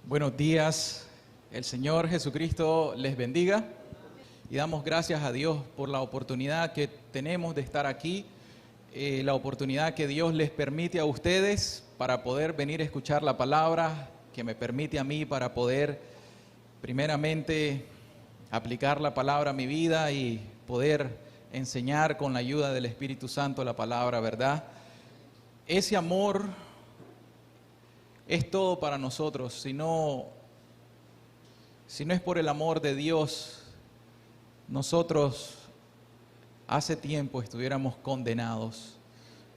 Buenos días, el Señor Jesucristo les bendiga y damos gracias a Dios por la oportunidad que tenemos de estar aquí, la oportunidad que Dios les permite a ustedes para poder venir a escuchar la palabra, que me permite a mí para poder primeramente aplicar la palabra a mi vida y poder enseñar con la ayuda del Espíritu Santo la palabra, ¿verdad? Ese amor es todo para nosotros. Si no es por el amor de Dios, nosotros hace tiempo estuviéramos condenados,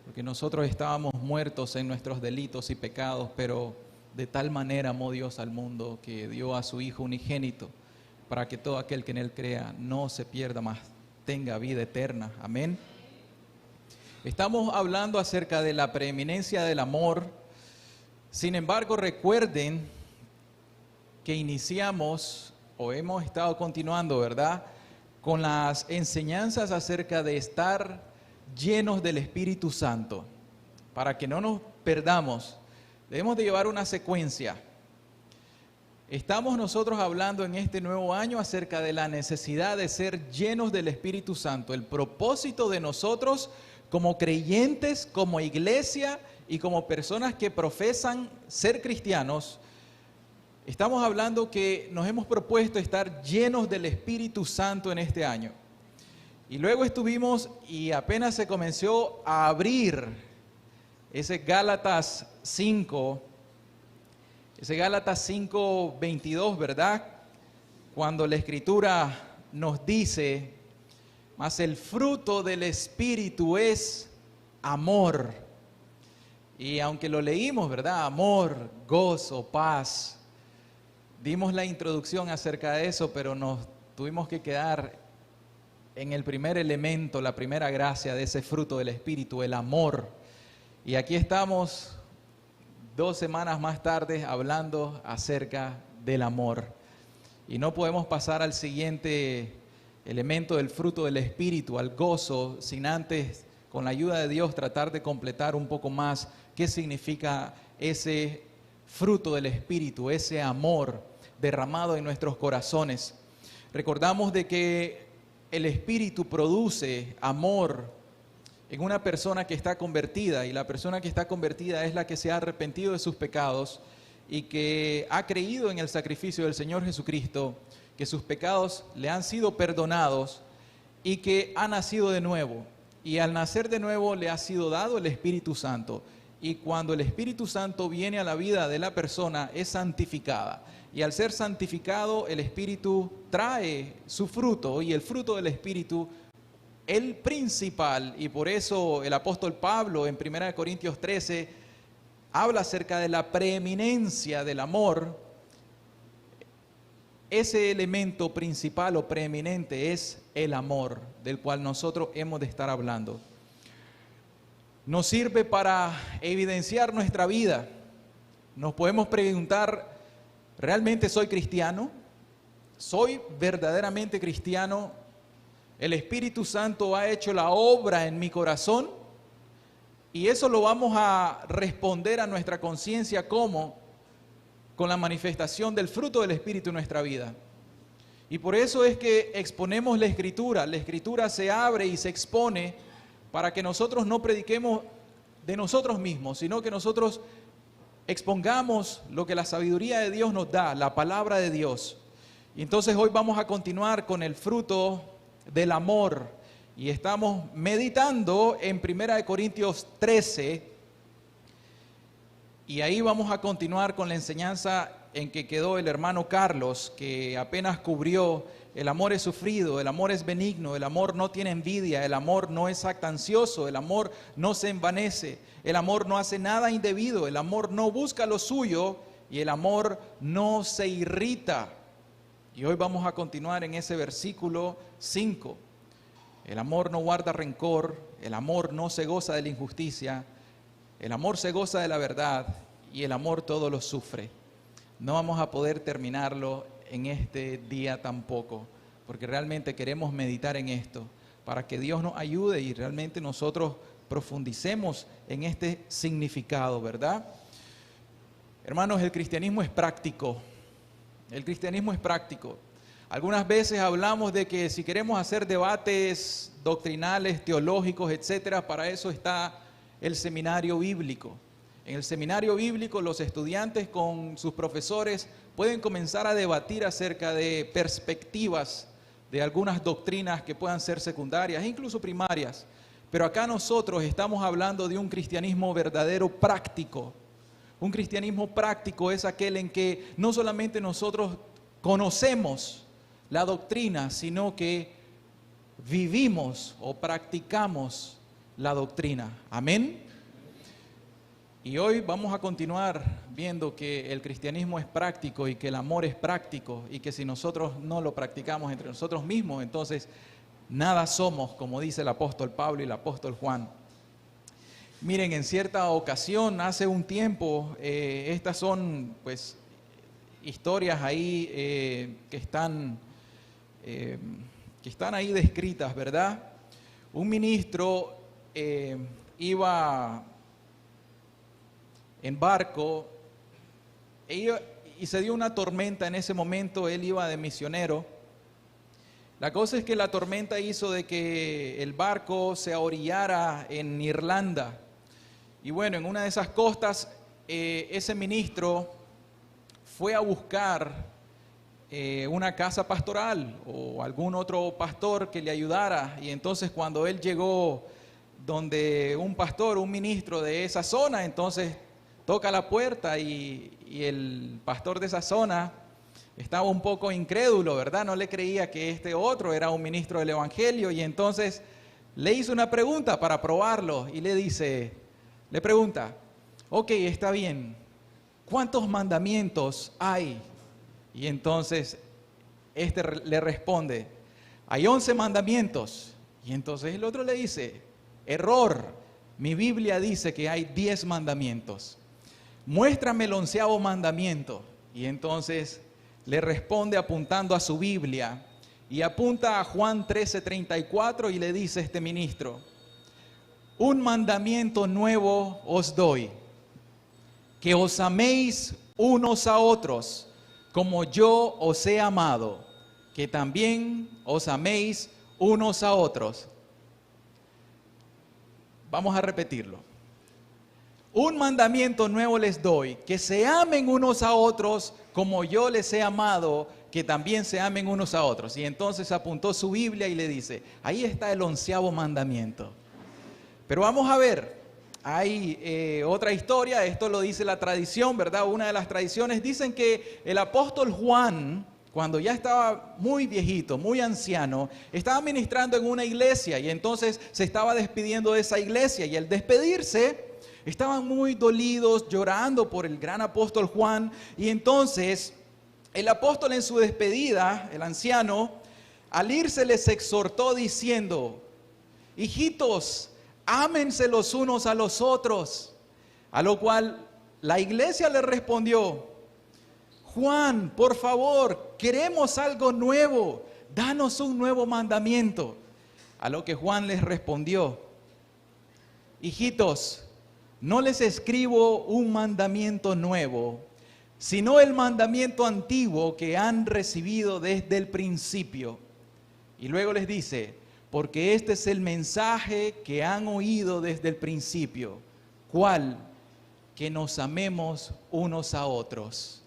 porque nosotros estábamos muertos en nuestros delitos y pecados, pero de tal manera amó Dios al mundo que dio a su Hijo unigénito, para que todo aquel que en Él crea no se pierda más, tenga vida eterna. Amén. Estamos hablando acerca de la preeminencia del amor. Sin embargo, recuerden que iniciamos o hemos estado continuando, ¿verdad?, con las enseñanzas acerca de estar llenos del Espíritu Santo. Para que no nos perdamos, debemos de llevar una secuencia. Estamos nosotros hablando en este nuevo año acerca de la necesidad de ser llenos del Espíritu Santo. El propósito de nosotros como creyentes, como iglesia y como personas que profesan ser cristianos, estamos hablando que nos hemos propuesto estar llenos del Espíritu Santo en este año. Y luego estuvimos y apenas se comenzó a abrir ese Gálatas 5:22, ¿verdad? Cuando la Escritura nos dice, mas el fruto del Espíritu es amor. Y aunque lo leímos, ¿verdad? Amor, gozo, paz. Dimos la introducción acerca de eso, pero nos tuvimos que quedar en el primer elemento, la primera gracia de ese fruto del Espíritu, el amor. Y aquí estamos 2 semanas más tarde hablando acerca del amor. Y no podemos pasar al siguiente elemento del fruto del Espíritu, al gozo, sin antes, con la ayuda de Dios, tratar de completar un poco más qué significa ese fruto del Espíritu, ese amor derramado en nuestros corazones. Recordamos de que el Espíritu produce amor en una persona que está convertida, y la persona que está convertida es la que se ha arrepentido de sus pecados y que ha creído en el sacrificio del Señor Jesucristo, que sus pecados le han sido perdonados y que ha nacido de nuevo. Y al nacer de nuevo le ha sido dado el Espíritu Santo. Y cuando el Espíritu Santo viene a la vida de la persona, es santificada. Y al ser santificado, el Espíritu trae su fruto, y el fruto del Espíritu, el principal, y por eso el apóstol Pablo en 1 Corintios 13 habla acerca de la preeminencia del amor. Ese elemento principal o preeminente es el amor, del cual nosotros hemos de estar hablando. Nos sirve para evidenciar nuestra vida. Nos podemos preguntar, ¿realmente soy cristiano? ¿Soy verdaderamente cristiano? ¿El Espíritu Santo ha hecho la obra en mi corazón? Y eso lo vamos a responder a nuestra conciencia como con la manifestación del fruto del Espíritu en nuestra vida. Y por eso es que exponemos la Escritura se abre y se expone para que nosotros no prediquemos de nosotros mismos, sino que nosotros expongamos lo que la sabiduría de Dios nos da, la palabra de Dios. Y entonces hoy vamos a continuar con el fruto del amor, y estamos meditando en 1 Corintios 13, y ahí vamos a continuar con la enseñanza en que quedó el hermano Carlos, que apenas cubrió: el amor es sufrido, el amor es benigno, el amor no tiene envidia, el amor no es jactancioso, el amor no se envanece, el amor no hace nada indebido, el amor no busca lo suyo y el amor no se irrita. Y hoy vamos a continuar en ese versículo 5. El amor no guarda rencor, el amor no se goza de la injusticia, el amor se goza de la verdad y el amor todo lo sufre. No vamos a poder terminarlo en este día tampoco, porque realmente queremos meditar en esto, para que Dios nos ayude y realmente nosotros profundicemos en este significado, ¿verdad? Hermanos, el cristianismo es práctico. El cristianismo es práctico. Algunas veces hablamos de que si queremos hacer debates doctrinales, teológicos, etcétera, para eso está el seminario bíblico. En el seminario bíblico los estudiantes con sus profesores pueden comenzar a debatir acerca de perspectivas de algunas doctrinas que puedan ser secundarias, incluso primarias. Pero acá nosotros estamos hablando de un cristianismo verdadero práctico. Un cristianismo práctico es aquel en que no solamente nosotros conocemos la doctrina, sino que vivimos o practicamos la doctrina. Amén. Y hoy vamos a continuar viendo que el cristianismo es práctico y que el amor es práctico y que si nosotros no lo practicamos entre nosotros mismos, entonces nada somos, como dice el apóstol Pablo y el apóstol Juan. Miren, en cierta ocasión, hace un tiempo, estas son pues historias ahí que están ahí descritas, ¿verdad? Un ministro iba en barco y se dio una tormenta en ese momento. Él iba de misionero. La cosa es que la tormenta hizo de que el barco se ahorillara en Irlanda. Y bueno, en una de esas costas, ese ministro fue a buscar una casa pastoral o algún otro pastor que le ayudara. Y entonces cuando él llegó donde un pastor, un ministro de esa zona, entonces toca la puerta y el pastor de esa zona estaba un poco incrédulo, ¿verdad? No le creía que este otro era un ministro del Evangelio y entonces le hizo una pregunta para probarlo y le pregunta, ok, está bien, ¿cuántos mandamientos hay? Y entonces este le responde, hay 11 mandamientos. Y entonces el otro le dice, error, mi Biblia dice que hay 10 mandamientos. Muéstrame el 11º mandamiento. Y entonces le responde apuntando a su Biblia y apunta a Juan 13:34 y le dice este ministro, un mandamiento nuevo os doy, que os améis unos a otros como yo os he amado, que también os améis unos a otros. Vamos a repetirlo. Un mandamiento nuevo les doy, que se amen unos a otros como yo les he amado, que también se amen unos a otros. Y entonces apuntó su Biblia y le dice, ahí está el 11º mandamiento. Pero vamos a ver, hay otra historia, esto lo dice la tradición, ¿verdad? Una de las tradiciones dicen que el apóstol Juan, cuando ya estaba muy viejito, muy anciano, estaba ministrando en una iglesia y entonces se estaba despidiendo de esa iglesia y al despedirse estaban muy dolidos, llorando por el gran apóstol Juan y entonces el apóstol en su despedida, el anciano, al irse les exhortó diciendo, hijitos, ámense los unos a los otros, a lo cual la iglesia le respondió, Juan, por favor, queremos algo nuevo, danos un nuevo mandamiento. A lo que Juan les respondió, hijitos, no les escribo un mandamiento nuevo, sino el mandamiento antiguo que han recibido desde el principio. Y luego les dice, porque este es el mensaje que han oído desde el principio. ¿Cuál? Que nos amemos unos a otros.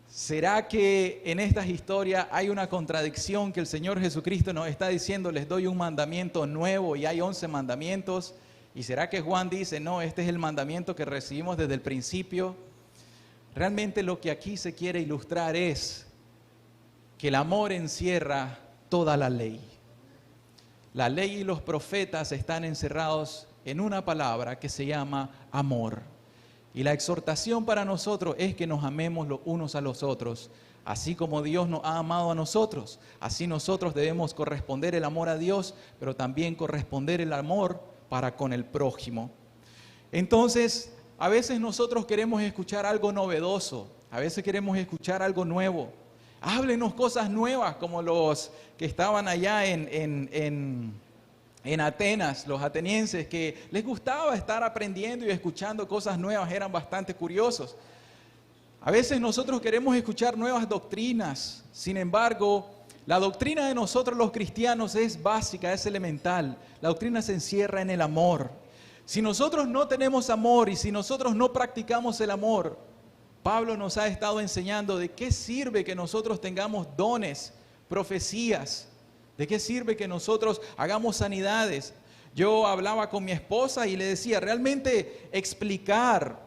¿Será que en estas historias hay una contradicción que el Señor Jesucristo nos está diciendo, les doy un mandamiento nuevo y hay 11 mandamientos? ¿Y será que Juan dice, no, este es el mandamiento que recibimos desde el principio? Realmente lo que aquí se quiere ilustrar es que el amor encierra toda la ley. La ley y los profetas están encerrados en una palabra que se llama amor. Y la exhortación para nosotros es que nos amemos los unos a los otros. Así como Dios nos ha amado a nosotros, así nosotros debemos corresponder el amor a Dios, pero también corresponder el amor para con el prójimo. Entonces, a veces nosotros queremos escuchar algo novedoso, a veces queremos escuchar algo nuevo. Háblenos cosas nuevas como los que estaban allá en en Atenas, los atenienses, que les gustaba estar aprendiendo y escuchando cosas nuevas, eran bastante curiosos. A veces nosotros queremos escuchar nuevas doctrinas, sin embargo, la doctrina de nosotros los cristianos es básica, es elemental. La doctrina se encierra en el amor. Si nosotros no tenemos amor y si nosotros no practicamos el amor, Pablo nos ha estado enseñando de qué sirve que nosotros tengamos dones, profecías, de qué sirve que nosotros hagamos sanidades. Yo hablaba con mi esposa y le decía, realmente explicar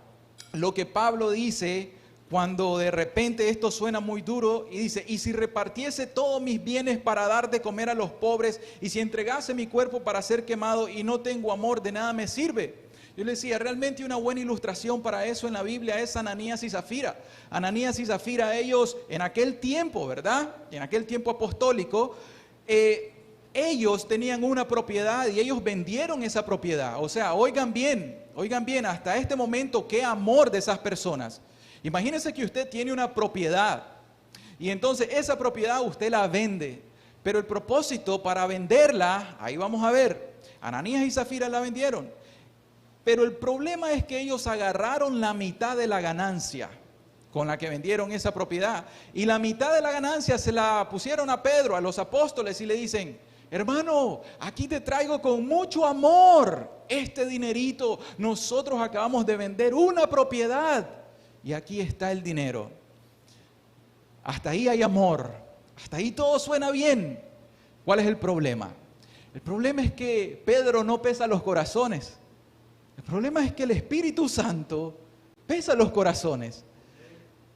lo que Pablo dice cuando de repente esto suena muy duro y dice, y si repartiese todos mis bienes para dar de comer a los pobres y si entregase mi cuerpo para ser quemado y no tengo amor, de nada me sirve. Yo le decía, realmente una buena ilustración para eso en la Biblia es Ananías y Zafira. Ananías y Zafira, ellos en aquel tiempo, ¿verdad? En aquel tiempo apostólico, ellos tenían una propiedad y ellos vendieron esa propiedad. O sea, oigan bien, hasta este momento, qué amor de esas personas. Imagínense que usted tiene una propiedad y entonces esa propiedad usted la vende, pero el propósito para venderla, ahí vamos a ver, Ananías y Zafira la vendieron, pero el problema es que ellos agarraron la mitad de la ganancia con la que vendieron esa propiedad y la mitad de la ganancia se la pusieron a Pedro, a los apóstoles y le dicen, hermano, aquí te traigo con mucho amor este dinerito, nosotros acabamos de vender una propiedad. Y aquí está el dinero. Hasta ahí hay amor. Hasta ahí todo suena bien. ¿Cuál es el problema? El problema es que Pedro no pesa los corazones. El problema es que el Espíritu Santo pesa los corazones.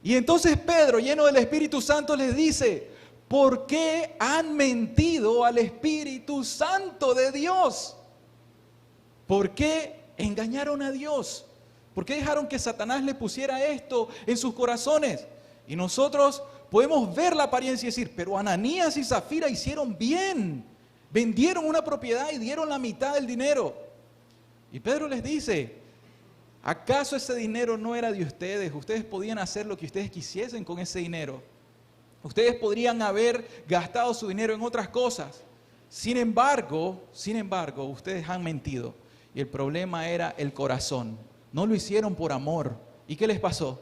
Y entonces Pedro, lleno del Espíritu Santo, les dice, ¿por qué han mentido al Espíritu Santo de Dios? ¿Por qué engañaron a Dios? ¿Por qué dejaron que Satanás le pusiera esto en sus corazones? Y nosotros podemos ver la apariencia y decir, pero Ananías y Zafira hicieron bien. Vendieron una propiedad y dieron la mitad del dinero. Y Pedro les dice, ¿acaso ese dinero no era de ustedes? Ustedes podían hacer lo que ustedes quisiesen con ese dinero. Ustedes podrían haber gastado su dinero en otras cosas. Sin embargo, ustedes han mentido. Y el problema era el corazón. No lo hicieron por amor. ¿Y qué les pasó?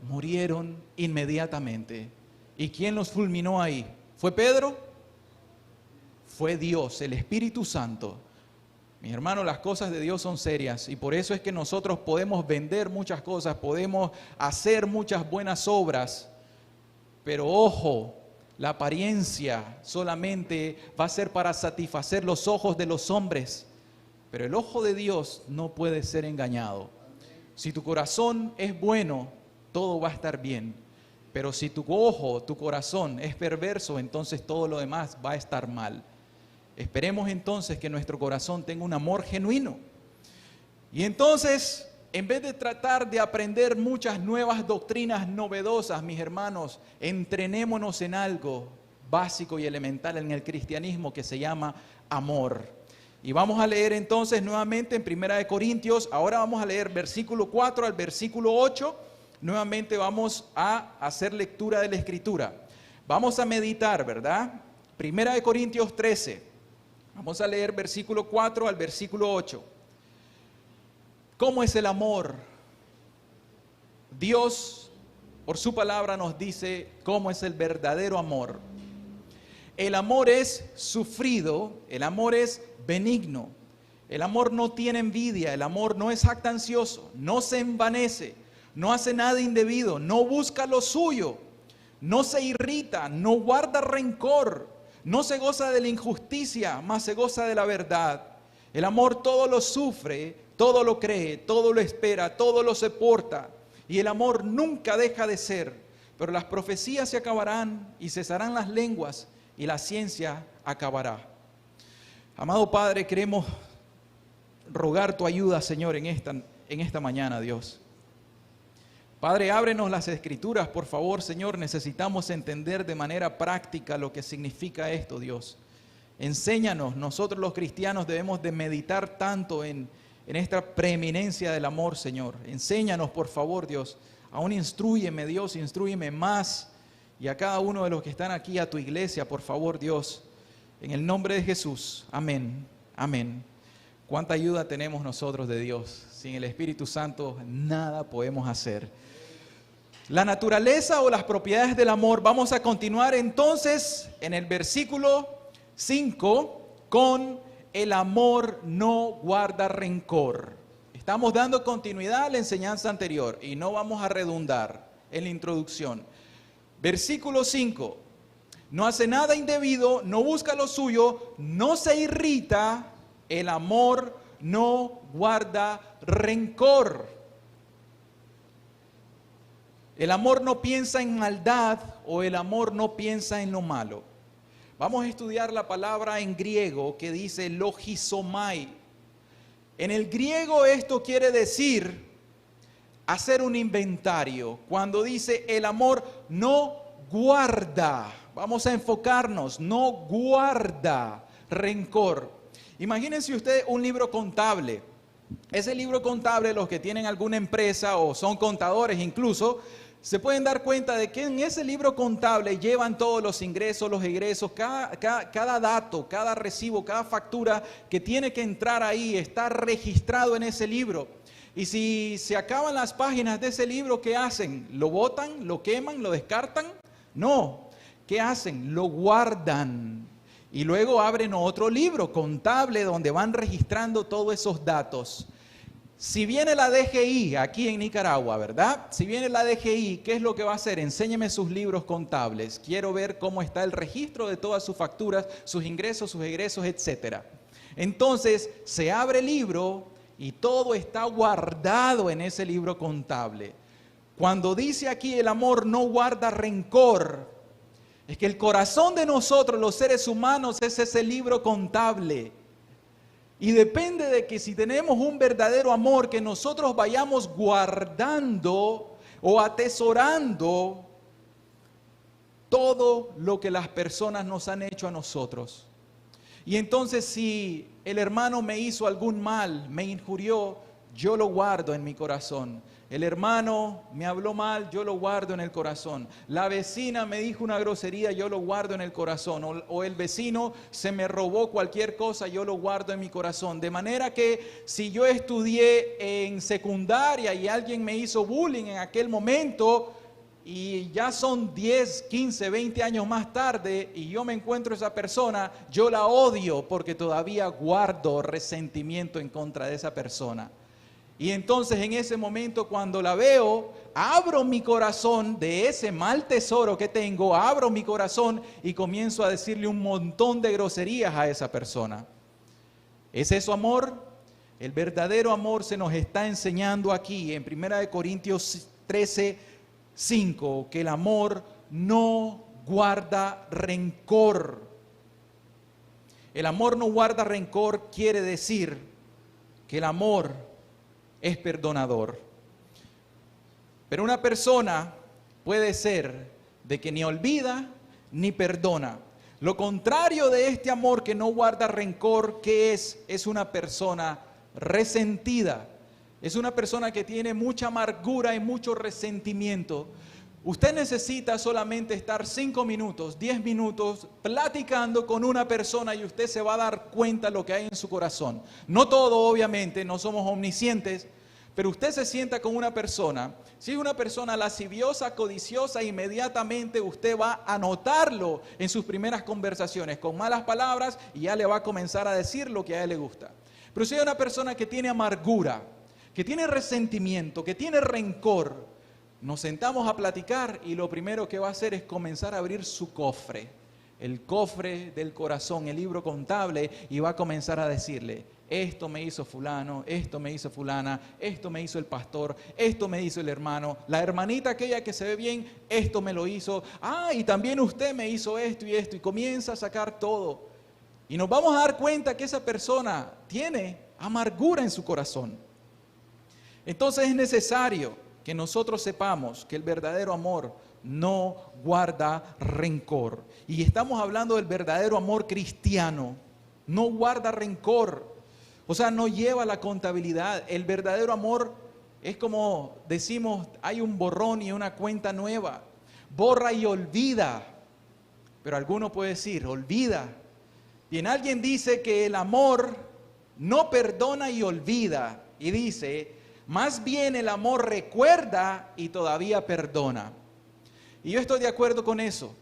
Murieron inmediatamente. ¿Y quién los fulminó ahí? ¿Fue Pedro? Fue Dios, el Espíritu Santo. Mis hermanos, las cosas de Dios son serias y por eso es que nosotros podemos vender muchas cosas, podemos hacer muchas buenas obras, pero ojo, la apariencia solamente va a ser para satisfacer los ojos de los hombres. Pero el ojo de Dios no puede ser engañado. Si tu corazón es bueno, todo va a estar bien. Pero si tu ojo, tu corazón es perverso, entonces todo lo demás va a estar mal. Esperemos entonces que nuestro corazón tenga un amor genuino. Y entonces, en vez de tratar de aprender muchas nuevas doctrinas novedosas, mis hermanos, entrenémonos en algo básico y elemental en el cristianismo que se llama amor. Y vamos a leer entonces nuevamente en 1 Corintios, ahora vamos a leer versículo 4 al versículo 8, nuevamente vamos a hacer lectura de la Escritura. Vamos a meditar, ¿verdad? 1 Corintios 13, vamos a leer versículo 4 al versículo 8. ¿Cómo es el amor? Dios, por su palabra, nos dice cómo es el verdadero amor. El amor es sufrido, el amor es benigno, el amor no tiene envidia, el amor no es jactancioso, no se envanece, no hace nada indebido, no busca lo suyo, no se irrita, no guarda rencor, no se goza de la injusticia, mas se goza de la verdad. El amor todo lo sufre, todo lo cree, todo lo espera, todo lo soporta, y el amor nunca deja de ser. Pero las profecías se acabarán y cesarán las lenguas, y la ciencia acabará. Amado Padre, queremos rogar tu ayuda, Señor, en esta mañana, Dios. Padre, ábrenos las Escrituras, por favor, Señor. Necesitamos entender de manera práctica lo que significa esto, Dios. Enséñanos, nosotros los cristianos debemos de meditar tanto en esta preeminencia del amor, Señor. Enséñanos, por favor, Dios. Aún instrúyeme, Dios, instrúyeme más. Y a cada uno de los que están aquí, a tu iglesia, por favor, Dios. En el nombre de Jesús. Amén. Amén. ¿Cuánta ayuda tenemos nosotros de Dios? Sin el Espíritu Santo nada podemos hacer. La naturaleza o las propiedades del amor. Vamos a continuar entonces en el versículo 5 con el amor no guarda rencor. Estamos dando continuidad a la enseñanza anterior y no vamos a redundar en la introducción. Versículo 5. No hace nada indebido, no busca lo suyo, no se irrita, el amor no guarda rencor. El amor no piensa en maldad o el amor no piensa en lo malo. Vamos a estudiar la palabra en griego que dice logizomai. En el griego esto quiere decir hacer un inventario. Cuando dice el amor no guarda, vamos a enfocarnos, no guarda rencor. Imagínense usted un libro contable. Ese libro contable, los que tienen alguna empresa o son contadores incluso, se pueden dar cuenta de que en ese libro contable llevan todos los ingresos, los egresos, cada dato, cada recibo, cada factura que tiene que entrar ahí, está registrado en ese libro. Y si se acaban las páginas de ese libro, ¿qué hacen? ¿Lo botan? ¿Lo queman? ¿Lo descartan? No. ¿Qué hacen? Lo guardan. Y luego abren otro libro contable donde van registrando todos esos datos. Si viene la DGI aquí en Nicaragua, ¿verdad? Si viene la DGI, ¿qué es lo que va a hacer? Enséñeme sus libros contables. Quiero ver cómo está el registro de todas sus facturas, sus ingresos, sus egresos, etc. Entonces, se abre el libro y todo está guardado en ese libro contable. Cuando dice aquí el amor no guarda rencor, es que el corazón de nosotros, los seres humanos, es ese libro contable. Y depende de que si tenemos un verdadero amor, que nosotros vayamos guardando o atesorando todo lo que las personas nos han hecho a nosotros. Y entonces si el hermano me hizo algún mal, me injurió, yo lo guardo en mi corazón. El hermano me habló mal, yo lo guardo en el corazón. La vecina me dijo una grosería, yo lo guardo en el corazón. O el vecino se me robó cualquier cosa, yo lo guardo en mi corazón. De manera que si yo estudié en secundaria y alguien me hizo bullying en aquel momento, y ya son 10, 15, 20 años más tarde y yo me encuentro esa persona, yo la odio porque todavía guardo resentimiento en contra de esa persona. Y entonces en ese momento cuando la veo, abro mi corazón de ese mal tesoro que tengo, abro mi corazón y comienzo a decirle un montón de groserías a esa persona. ¿Es eso amor? El verdadero amor se nos está enseñando aquí en 1 Corintios 13:5, que el amor no guarda rencor. El amor no guarda rencor quiere decir que el amor es perdonador. Pero una persona puede ser de que ni olvida ni perdona. Lo contrario de este amor que no guarda rencor, ¿qué es? Es una persona resentida. Es una persona que tiene mucha amargura y mucho resentimiento. Usted necesita solamente estar 5 minutos, 10 minutos platicando con una persona y usted se va a dar cuenta de lo que hay en su corazón. No todo, obviamente, no somos omniscientes, pero usted se sienta con una persona. Si es una persona lasciviosa, codiciosa, inmediatamente usted va a notarlo en sus primeras conversaciones con malas palabras y ya le va a comenzar a decir lo que a él le gusta. Pero si es una persona que tiene amargura, que tiene resentimiento, que tiene rencor, nos sentamos a platicar y lo primero que va a hacer es comenzar a abrir su cofre, el cofre del corazón, el libro contable, y va a comenzar a decirle: esto me hizo fulano, esto me hizo fulana, esto me hizo el pastor, esto me hizo el hermano, la hermanita aquella que se ve bien, esto me lo hizo, y también usted me hizo esto, y comienza a sacar todo. Y nos vamos a dar cuenta que esa persona tiene amargura en su corazón. Entonces es necesario que nosotros sepamos que el verdadero amor no guarda rencor. Y estamos hablando del verdadero amor cristiano. No guarda rencor. O sea, no lleva la contabilidad. El verdadero amor es como decimos, hay un borrón y una cuenta nueva. Borra y olvida. Pero alguno puede decir, olvida. Bien, alguien dice que el amor no perdona y olvida. Y dice, más bien el amor recuerda y todavía perdona. Y yo estoy de acuerdo con eso.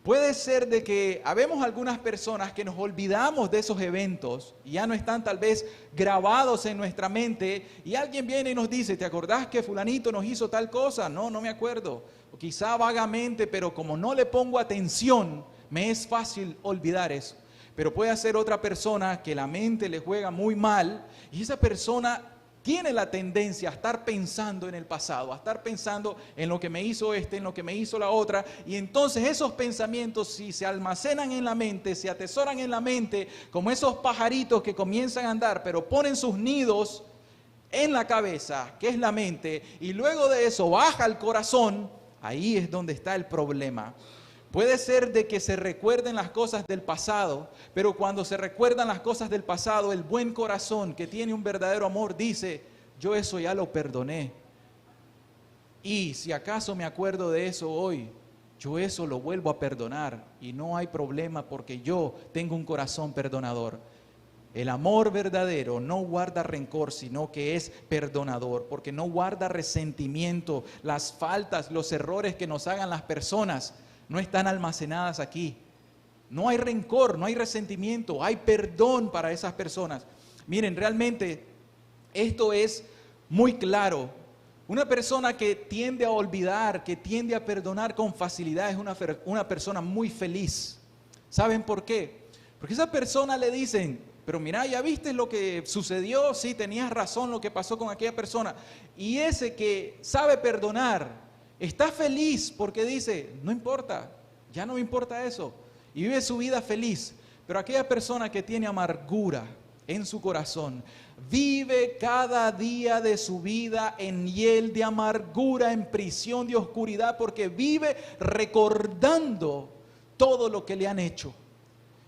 Puede ser de que habemos algunas personas que nos olvidamos de esos eventos y ya no están tal vez grabados en nuestra mente y alguien viene y nos dice, ¿te acordás que fulanito nos hizo tal cosa? No, no me acuerdo. O quizá vagamente, pero como no le pongo atención, me es fácil olvidar eso. Pero puede ser otra persona que la mente le juega muy mal y esa persona tiene la tendencia a estar pensando en el pasado, a estar pensando en lo que me hizo en lo que me hizo la otra, y entonces esos pensamientos, si se almacenan en la mente, se atesoran en la mente, como esos pajaritos que comienzan a andar, pero ponen sus nidos en la cabeza, que es la mente, y luego de eso baja al corazón, ahí es donde está el problema. Puede ser de que se recuerden las cosas del pasado, pero cuando se recuerdan las cosas del pasado, el buen corazón que tiene un verdadero amor dice, yo eso ya lo perdoné. Y si acaso me acuerdo de eso hoy, yo eso lo vuelvo a perdonar y no hay problema porque yo tengo un corazón perdonador. El amor verdadero no guarda rencor, sino que es perdonador, porque no guarda resentimiento, las faltas, los errores que nos hagan las personas. No están almacenadas aquí. No hay rencor, no hay resentimiento, hay perdón para esas personas. Miren, realmente esto es muy claro. Una persona que tiende a olvidar, que tiende a perdonar con facilidad es una persona muy feliz. ¿Saben por qué? Porque a esa persona le dicen, pero mira, ¿ya viste lo que sucedió? Sí, tenías razón lo que pasó con aquella persona. Y ese que sabe perdonar, está feliz porque dice, no importa, ya no me importa eso. Y vive su vida feliz. Pero aquella persona que tiene amargura en su corazón, vive cada día de su vida en hiel de amargura, en prisión de oscuridad, porque vive recordando todo lo que le han hecho.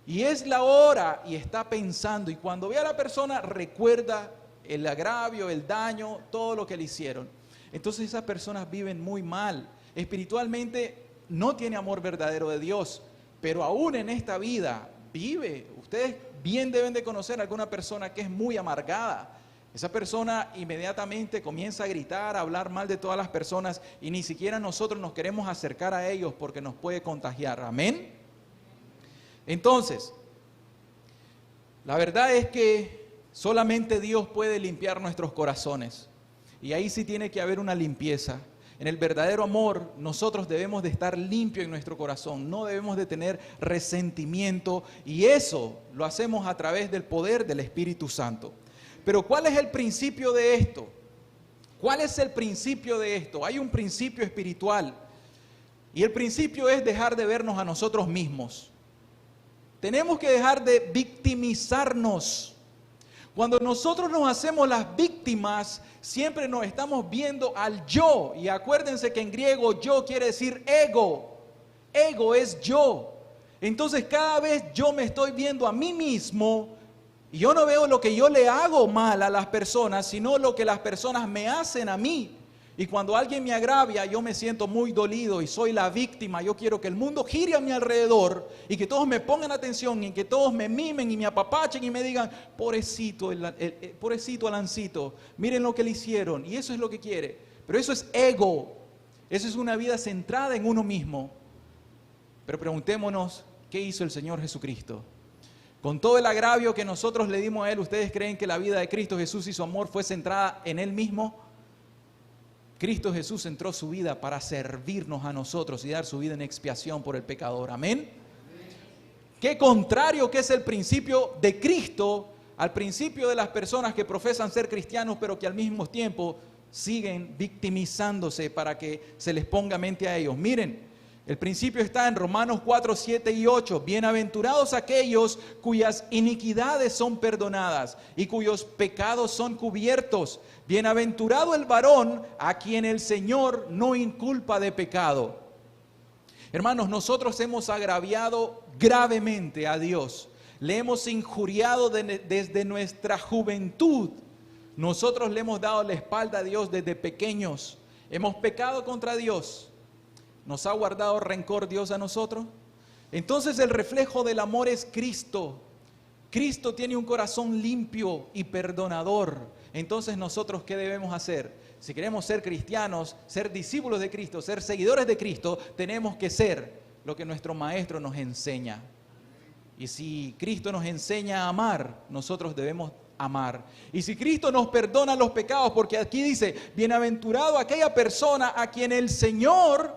Y es la hora y está pensando. Y cuando ve a la persona, recuerda el agravio, el daño, todo lo que le hicieron. Entonces esas personas viven muy mal. Espiritualmente no tiene amor verdadero de Dios, pero aún en esta vida vive. Ustedes bien deben de conocer a alguna persona que es muy amargada. Esa persona inmediatamente comienza a gritar, a hablar mal de todas las personas y ni siquiera nosotros nos queremos acercar a ellos porque nos puede contagiar. Amén. Entonces, la verdad es que solamente Dios puede limpiar nuestros corazones. Y ahí sí tiene que haber una limpieza. En el verdadero amor nosotros debemos de estar limpios en nuestro corazón, no debemos de tener resentimiento y eso lo hacemos a través del poder del Espíritu Santo. Pero ¿cuál es el principio de esto? ¿Cuál es el principio de esto? Hay un principio espiritual y el principio es dejar de vernos a nosotros mismos. Tenemos que dejar de victimizarnos. Cuando nosotros nos hacemos las víctimas, siempre nos estamos viendo al yo. Y acuérdense que en griego yo quiere decir ego. Ego es yo. Entonces cada vez yo me estoy viendo a mí mismo y yo no veo lo que yo le hago mal a las personas, sino lo que las personas me hacen a mí. Y cuando alguien me agravia, yo me siento muy dolido y soy la víctima. Yo quiero que el mundo gire a mi alrededor y que todos me pongan atención y que todos me mimen y me apapachen y me digan, pobrecito, pobrecito Alancito, miren lo que le hicieron. Y eso es lo que quiere. Pero eso es ego. Eso es una vida centrada en uno mismo. Pero preguntémonos, ¿qué hizo el Señor Jesucristo? Con todo el agravio que nosotros le dimos a Él, ¿ustedes creen que la vida de Cristo Jesús y su amor fue centrada en Él mismo? Cristo Jesús centró su vida para servirnos a nosotros y dar su vida en expiación por el pecador. Amén. Qué contrario que es el principio de Cristo al principio de las personas que profesan ser cristianos, pero que al mismo tiempo siguen victimizándose para que se les ponga mente a ellos. Miren, el principio está en Romanos 4, 7 y 8. Bienaventurados aquellos cuyas iniquidades son perdonadas y cuyos pecados son cubiertos. Bienaventurado el varón a quien el Señor no inculpa de pecado. Hermanos, nosotros hemos agraviado gravemente a Dios. Le hemos injuriado desde nuestra juventud. Nosotros le hemos dado la espalda a Dios desde pequeños. Hemos pecado contra Dios. ¿Nos ha guardado rencor Dios a nosotros? Entonces el reflejo del amor es Cristo. Cristo tiene un corazón limpio y perdonador. Entonces nosotros, ¿qué debemos hacer? Si queremos ser cristianos, ser discípulos de Cristo, ser seguidores de Cristo, tenemos que ser lo que nuestro Maestro nos enseña. Y si Cristo nos enseña a amar, nosotros debemos amar. Y si Cristo nos perdona los pecados, porque aquí dice, bienaventurado aquella persona a quien el Señor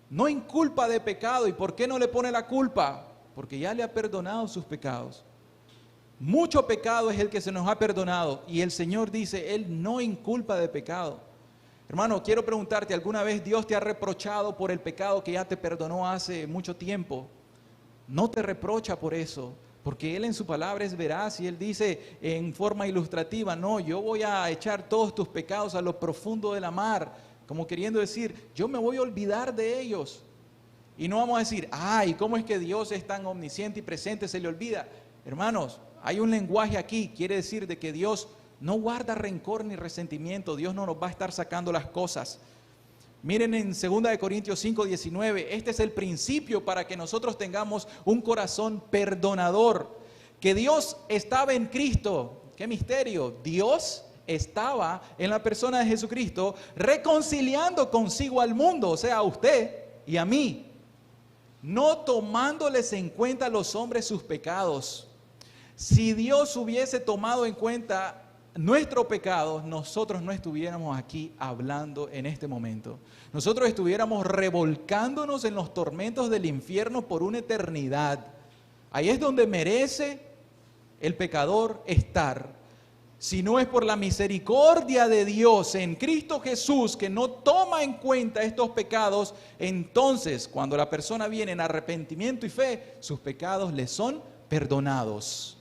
no inculpa de pecado. ¿Y por qué no le pone la culpa? Porque ya le ha perdonado sus pecados. Mucho pecado es el que se nos ha perdonado y el Señor dice, Él no inculpa de pecado. Hermano, quiero preguntarte, ¿alguna vez Dios te ha reprochado por el pecado que ya te perdonó hace mucho tiempo? No te reprocha por eso, porque Él en su palabra es veraz y Él dice en forma ilustrativa, no, yo voy a echar todos tus pecados a lo profundo de la mar, como queriendo decir, yo me voy a olvidar de ellos. Y no vamos a decir, ay, ¿cómo es que Dios es tan omnisciente y presente, se le olvida? Hermanos, hay un lenguaje aquí, quiere decir de que Dios no guarda rencor ni resentimiento, Dios no nos va a estar sacando las cosas. Miren en 2 Corintios 5:19, este es el principio para que nosotros tengamos un corazón perdonador, que Dios estaba en Cristo. ¡Qué misterio! Dios estaba en la persona de Jesucristo reconciliando consigo al mundo, o sea, a usted y a mí, no tomándoles en cuenta a los hombres sus pecados. Si Dios hubiese tomado en cuenta nuestro pecado, nosotros no estuviéramos aquí hablando en este momento. Nosotros estuviéramos revolcándonos en los tormentos del infierno por una eternidad. Ahí es donde merece el pecador estar. Si no es por la misericordia de Dios en Cristo Jesús, que no toma en cuenta estos pecados, entonces cuando la persona viene en arrepentimiento y fe, sus pecados le son perdonados.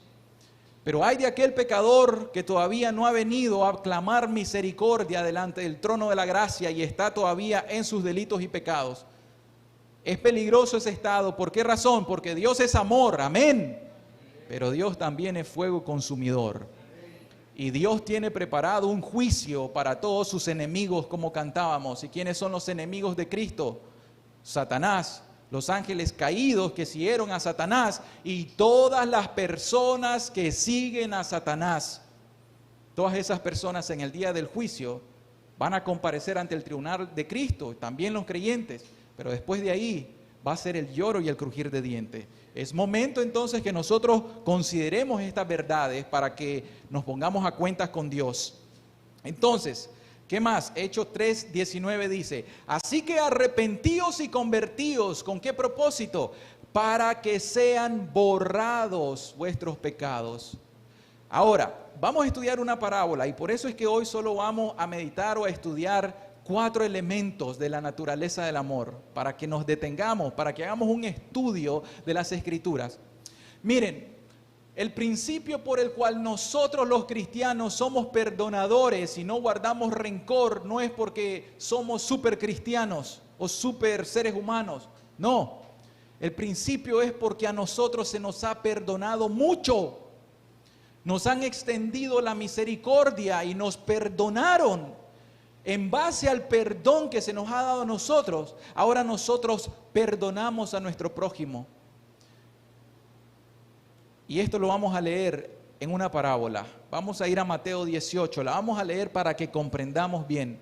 Pero hay de aquel pecador que todavía no ha venido a clamar misericordia delante del trono de la gracia y está todavía en sus delitos y pecados. Es peligroso ese estado. ¿Por qué razón? Porque Dios es amor, amén. Pero Dios también es fuego consumidor. Y Dios tiene preparado un juicio para todos sus enemigos, como cantábamos. ¿Y quiénes son los enemigos de Cristo? Satanás. Los ángeles caídos que siguieron a Satanás y todas las personas que siguen a Satanás. Todas esas personas en el día del juicio van a comparecer ante el tribunal de Cristo, también los creyentes, pero después de ahí va a ser el lloro y el crujir de dientes. Es momento entonces que nosotros consideremos estas verdades para que nos pongamos a cuentas con Dios. Entonces, ¿qué más? Hechos 3:19 dice, así que arrepentíos y convertíos. ¿Con qué propósito? Para que sean borrados vuestros pecados. Ahora, vamos a estudiar una parábola y por eso es que hoy solo vamos a meditar o a estudiar 4 elementos de la naturaleza del amor, para que nos detengamos, para que hagamos un estudio de las Escrituras. Miren, el principio por el cual nosotros los cristianos somos perdonadores y no guardamos rencor no es porque somos super cristianos o super seres humanos. No, el principio es porque a nosotros se nos ha perdonado mucho. Nos han extendido la misericordia y nos perdonaron. En base al perdón que se nos ha dado a nosotros, ahora nosotros perdonamos a nuestro prójimo. Y esto lo vamos a leer en una parábola. Vamos a ir a Mateo 18, la vamos a leer para que comprendamos bien.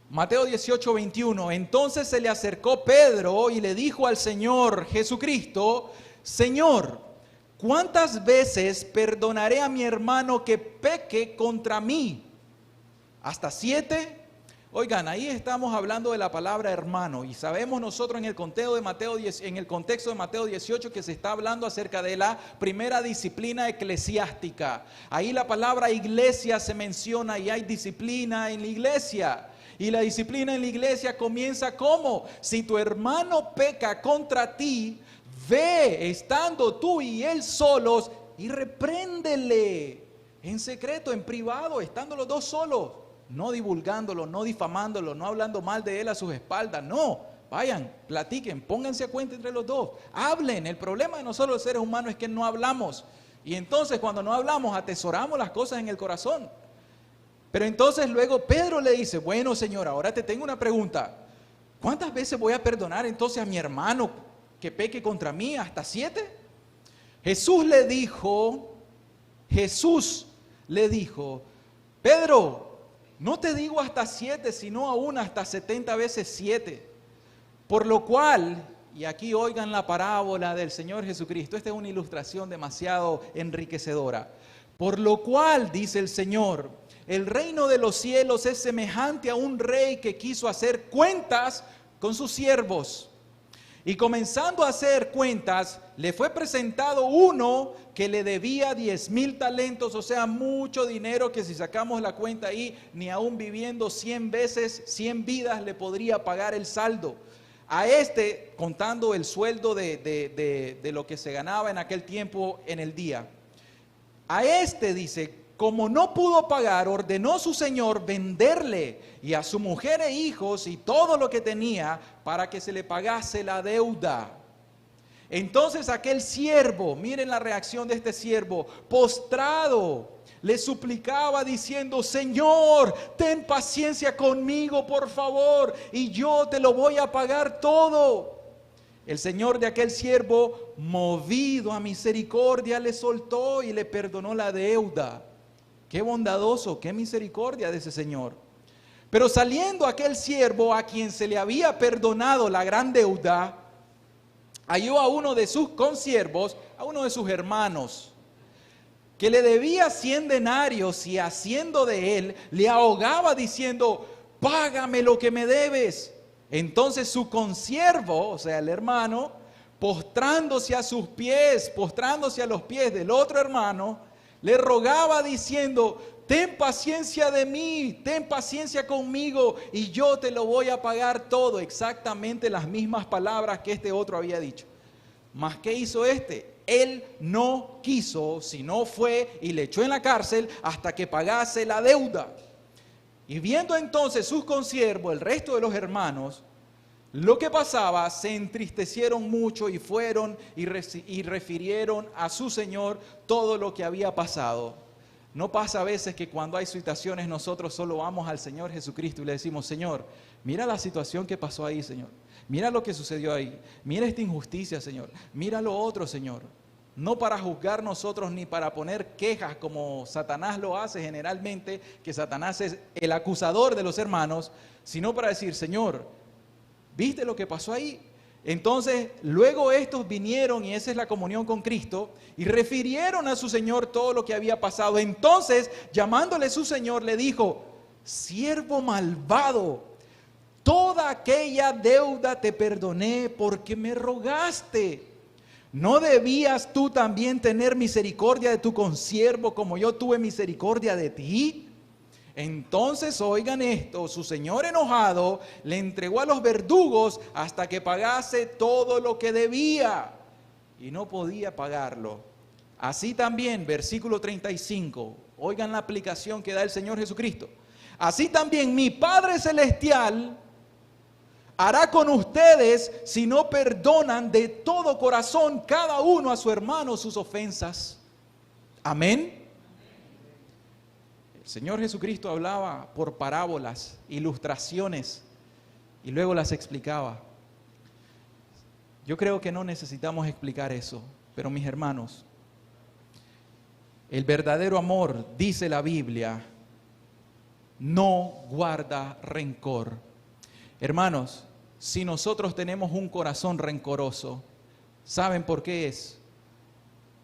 Mateo 18:21, entonces se le acercó Pedro y le dijo al Señor Jesucristo, Señor, ¿cuántas veces perdonaré a mi hermano que peque contra mí? ¿Hasta 7? Oigan, ahí estamos hablando de la palabra hermano y sabemos nosotros en el contexto de Mateo 18 que se está hablando acerca de la primera disciplina eclesiástica. Ahí la palabra iglesia se menciona y hay disciplina en la iglesia. Y la disciplina en la iglesia comienza como, si tu hermano peca contra ti, ve estando tú y él solos y repréndele en secreto, en privado, estando los dos solos. No divulgándolo, no difamándolo, no hablando mal de él a sus espaldas, no. Vayan, platiquen, pónganse a cuenta entre los dos, hablen. El problema de nosotros los seres humanos es que no hablamos. Y entonces cuando no hablamos, atesoramos las cosas en el corazón. Pero entonces luego Pedro le dice, bueno Señor, ahora te tengo una pregunta. ¿Cuántas veces voy a perdonar entonces a mi hermano que peque contra mí? ¿Hasta 7? Jesús le dijo, Pedro, no te digo hasta 7, sino aún hasta 70 veces 7. Por lo cual, y aquí oigan la parábola del Señor Jesucristo, esta es una ilustración demasiado enriquecedora. Por lo cual, dice el Señor, el reino de los cielos es semejante a un rey que quiso hacer cuentas con sus siervos. Y comenzando a hacer cuentas, le fue presentado uno que le debía 10,000 talentos, o sea, mucho dinero que si sacamos la cuenta ahí, ni aún viviendo 100 veces, 100 vidas le podría pagar el saldo. A este, contando el sueldo de lo que se ganaba en aquel tiempo en el día, a este dice, como no pudo pagar, ordenó su señor venderle y a su mujer e hijos y todo lo que tenía para que se le pagase la deuda. Entonces aquel siervo, miren la reacción de este siervo, postrado, le suplicaba diciendo, Señor, ten paciencia conmigo, por favor, y yo te lo voy a pagar todo. El señor de aquel siervo, movido a misericordia, le soltó y le perdonó la deuda. Qué bondadoso, qué misericordia de ese señor. Pero saliendo aquel siervo a quien se le había perdonado la gran deuda, halló a uno de sus consiervos, a uno de sus hermanos, que le debía 100 denarios y haciendo de él, le ahogaba diciendo, págame lo que me debes. Entonces su consiervo, o sea el hermano, postrándose a sus pies, postrándose a los pies del otro hermano, le rogaba diciendo, ten paciencia de mí, ten paciencia conmigo y yo te lo voy a pagar todo. Exactamente las mismas palabras que este otro había dicho. ¿Mas qué hizo este? Él no quiso, sino fue y le echó en la cárcel hasta que pagase la deuda. Y viendo entonces sus consiervos, el resto de los hermanos, lo que pasaba, se entristecieron mucho y fueron y refirieron a su señor todo lo que había pasado. ¿No pasa a veces que cuando hay situaciones nosotros solo vamos al Señor Jesucristo y le decimos, Señor, mira la situación que pasó ahí, Señor. Mira lo que sucedió ahí. Mira esta injusticia, Señor. Mira lo otro, Señor. No para juzgar nosotros ni para poner quejas como Satanás lo hace generalmente, que Satanás es el acusador de los hermanos, sino para decir, Señor, ¿viste lo que pasó ahí? Entonces, luego estos vinieron, y esa es la comunión con Cristo, y refirieron a su Señor todo lo que había pasado. Entonces, llamándole su Señor, le dijo, siervo malvado, toda aquella deuda te perdoné porque me rogaste. ¿No debías tú también tener misericordia de tu consiervo como yo tuve misericordia de ti? Entonces, oigan esto, su señor enojado le entregó a los verdugos hasta que pagase todo lo que debía y no podía pagarlo. Así también, versículo 35, oigan la aplicación que da el Señor Jesucristo. Así también mi Padre Celestial hará con ustedes si no perdonan de todo corazón cada uno a su hermano sus ofensas. Amén. El Señor Jesucristo hablaba por parábolas, ilustraciones, y luego las explicaba. Yo creo que no necesitamos explicar eso, pero mis hermanos, el verdadero amor, dice la Biblia, no guarda rencor. Hermanos, si nosotros tenemos un corazón rencoroso, ¿saben por qué es?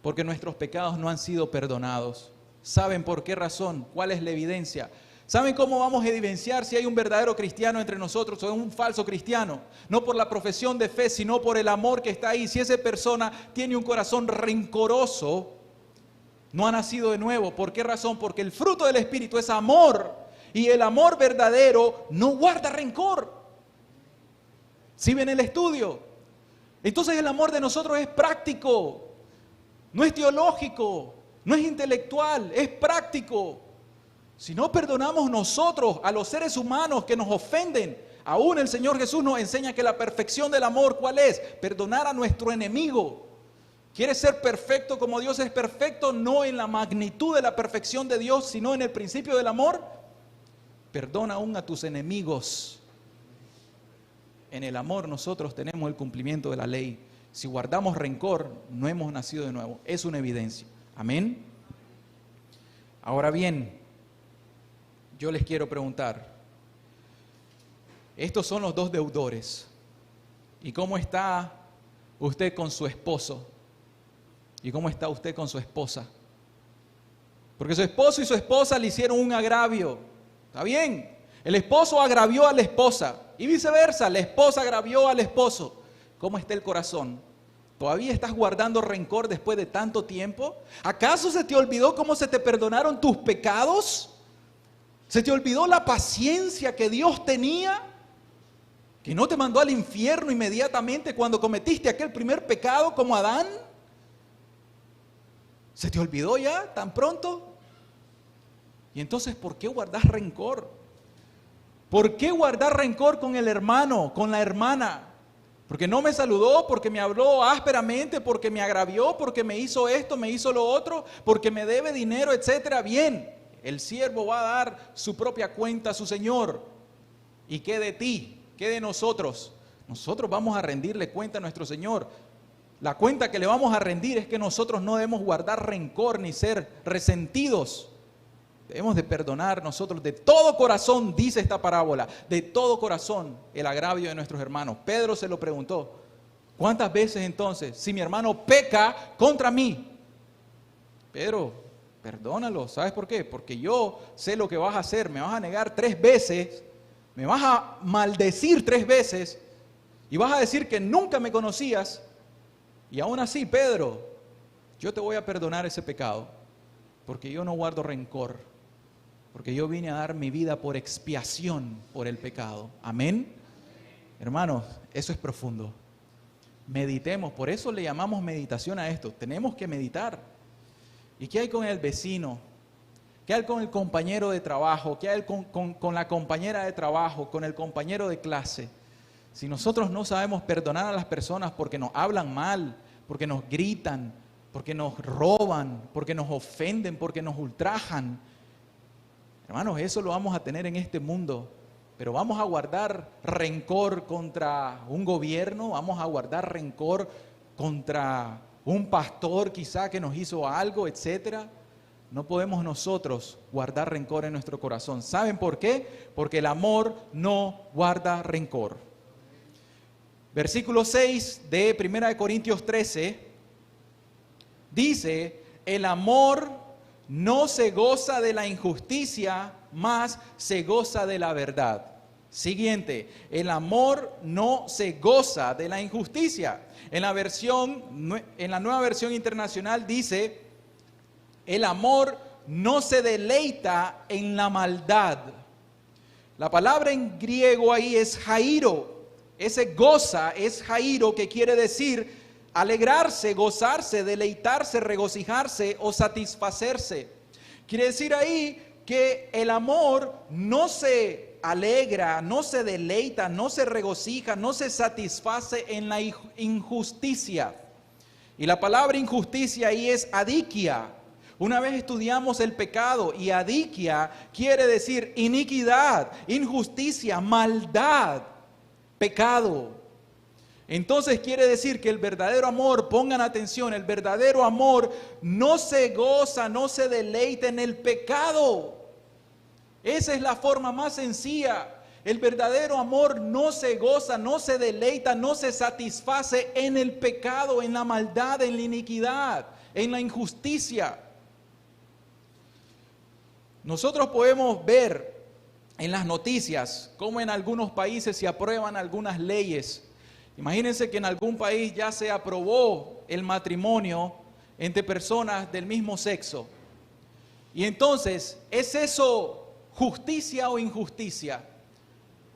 Porque nuestros pecados no han sido perdonados. ¿Saben por qué razón? ¿Cuál es la evidencia? ¿Saben cómo vamos a evidenciar si hay un verdadero cristiano entre nosotros o un falso cristiano? No por la profesión de fe, sino por el amor que está ahí. Si esa persona tiene un corazón rencoroso, no ha nacido de nuevo. ¿Por qué razón? Porque el fruto del Espíritu es amor. Y el amor verdadero no guarda rencor. ¿Sí ven el estudio? Entonces el amor de nosotros es práctico. No es teológico. No es intelectual, es práctico. Si no perdonamos nosotros a los seres humanos que nos ofenden, aún el Señor Jesús nos enseña que la perfección del amor, ¿cuál es? Perdonar a nuestro enemigo. ¿Quieres ser perfecto como Dios es perfecto? No en la magnitud de la perfección de Dios, sino en el principio del amor. Perdona aún a tus enemigos. En el amor nosotros tenemos el cumplimiento de la ley. Si guardamos rencor, no hemos nacido de nuevo. Es una evidencia. Amén. Ahora bien, yo les quiero preguntar, estos son los dos deudores. ¿Y cómo está usted con su esposo? ¿Y cómo está usted con su esposa? Porque su esposo y su esposa le hicieron un agravio. ¿Está bien? El esposo agravió a la esposa y viceversa, la esposa agravió al esposo. ¿Cómo está el corazón? ¿Todavía estás guardando rencor después de tanto tiempo? ¿Acaso se te olvidó cómo se te perdonaron tus pecados? ¿Se te olvidó la paciencia que Dios tenía? ¿Que no te mandó al infierno inmediatamente cuando cometiste aquel primer pecado como Adán? ¿Se te olvidó ya tan pronto? Y entonces, ¿por qué guardas rencor? ¿Por qué guardar rencor con el hermano, con la hermana? Porque no me saludó, porque me habló ásperamente, porque me agravió, porque me hizo esto, me hizo lo otro, porque me debe dinero, etcétera. Bien, el siervo va a dar su propia cuenta a su Señor. ¿Y qué de ti? ¿Qué de nosotros? Nosotros vamos a rendirle cuenta a nuestro Señor. La cuenta que le vamos a rendir es que nosotros no debemos guardar rencor ni ser resentidos. Debemos de perdonar nosotros de todo corazón, dice esta parábola, de todo corazón el agravio de nuestros hermanos. Pedro se lo preguntó, ¿cuántas veces entonces, si mi hermano peca contra mí? Pedro, perdónalo, ¿sabes por qué? Porque yo sé lo que vas a hacer, me vas a negar 3 veces, me vas a maldecir 3 veces y vas a decir que nunca me conocías y aún así, Pedro, yo te voy a perdonar ese pecado porque yo no guardo rencor, porque yo vine a dar mi vida por expiación por el pecado. Amén. Hermanos, eso es profundo. Meditemos, por eso le llamamos meditación a esto. Tenemos que meditar. ¿Y qué hay con el vecino? ¿Qué hay con el compañero de trabajo? ¿Qué hay con la compañera de trabajo? ¿Con el compañero de clase? Si nosotros no sabemos perdonar a las personas porque nos hablan mal, porque nos gritan, porque nos roban, porque nos ofenden, porque nos ultrajan, hermanos, eso lo vamos a tener en este mundo. Pero vamos a guardar rencor contra un gobierno, vamos a guardar rencor contra un pastor quizá que nos hizo algo, etcétera. No podemos nosotros guardar rencor en nuestro corazón. ¿Saben por qué? Porque el amor no guarda rencor. Versículo 6 de 1 Corintios 13 dice, el amor no se goza de la injusticia, mas se goza de la verdad. Siguiente, el amor no se goza de la injusticia. En la Nueva Versión Internacional dice, el amor no se deleita en la maldad. La palabra en griego ahí es jairo. Ese goza es jairo, que quiere decir alegrarse, gozarse, deleitarse, regocijarse o satisfacerse. Quiere decir ahí que el amor no se alegra, no se deleita, no se regocija, no se satisface en la injusticia. Y la palabra injusticia ahí es adikia. Una vez estudiamos el pecado y adikia quiere decir iniquidad, injusticia, maldad, pecado. Entonces quiere decir que el verdadero amor, pongan atención, el verdadero amor no se goza, no se deleita en el pecado. Esa es la forma más sencilla. El verdadero amor no se goza, no se deleita, no se satisface en el pecado, en la maldad, en la iniquidad, en la injusticia. Nosotros podemos ver en las noticias cómo en algunos países se aprueban algunas leyes. Imagínense que en algún país ya se aprobó el matrimonio entre personas del mismo sexo. Y entonces, ¿es eso justicia o injusticia?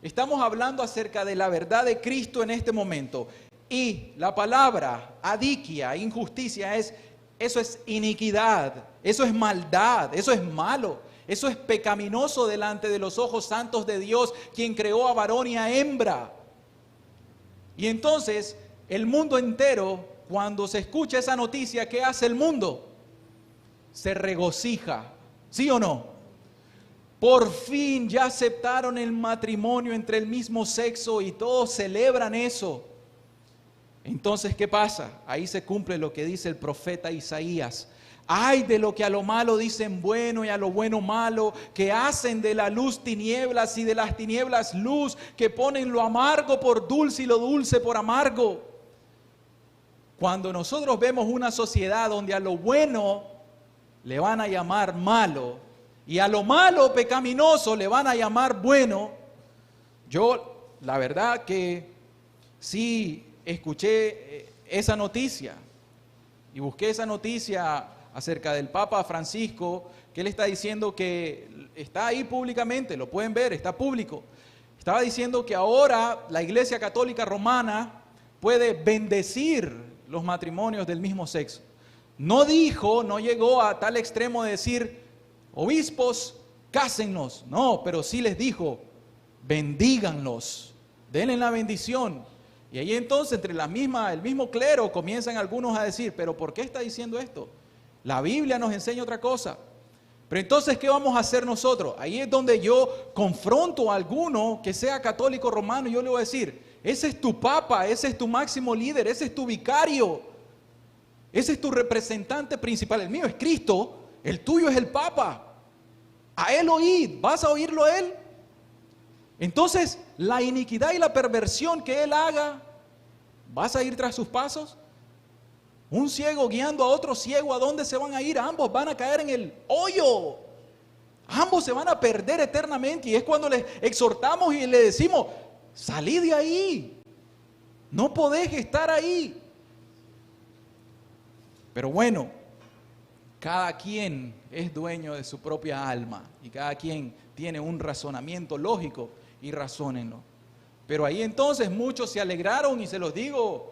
Estamos hablando acerca de la verdad de Cristo en este momento. Y la palabra adikia, injusticia, eso es iniquidad, eso es maldad, eso es malo. Eso es pecaminoso delante de los ojos santos de Dios, quien creó a varón y a hembra. Y entonces, el mundo entero, cuando se escucha esa noticia, ¿qué hace el mundo? Se regocija, ¿sí o no? Por fin ya aceptaron el matrimonio entre el mismo sexo y todos celebran eso. Entonces, ¿qué pasa? Ahí se cumple lo que dice el profeta Isaías. Ay de lo que a lo malo dicen bueno y a lo bueno malo, que hacen de la luz tinieblas y de las tinieblas luz, que ponen lo amargo por dulce y lo dulce por amargo. Cuando nosotros vemos una sociedad donde a lo bueno le van a llamar malo y a lo malo pecaminoso le van a llamar bueno, yo la verdad que sí escuché esa noticia y busqué esa noticia acerca del Papa Francisco, que él está diciendo que está ahí públicamente, lo pueden ver, está público. Estaba diciendo que ahora la Iglesia Católica Romana puede bendecir los matrimonios del mismo sexo. No llegó a tal extremo de decir, obispos, cásenlos. No, pero sí les dijo, bendíganlos, denle la bendición. Y ahí entonces entre el mismo clero comienzan algunos a decir, pero ¿por qué está diciendo esto? La Biblia nos enseña otra cosa. Pero entonces, ¿qué vamos a hacer nosotros? Ahí es donde yo confronto a alguno que sea católico romano y yo le voy a decir, ese es tu papa, ese es tu máximo líder, ese es tu vicario, ese es tu representante principal. El mío es Cristo, el tuyo es el papa. A él oíd, ¿vas a oírlo a él? Entonces, la iniquidad y la perversión que él haga, ¿vas a ir tras sus pasos? Un ciego guiando a otro ciego, ¿a dónde se van a ir? Ambos van a caer en el hoyo. Ambos se van a perder eternamente. Y es cuando les exhortamos y les decimos, salid de ahí. No podés estar ahí. Pero bueno, cada quien es dueño de su propia alma. Y cada quien tiene un razonamiento lógico y razónenlo. Pero ahí entonces muchos se alegraron y se los digo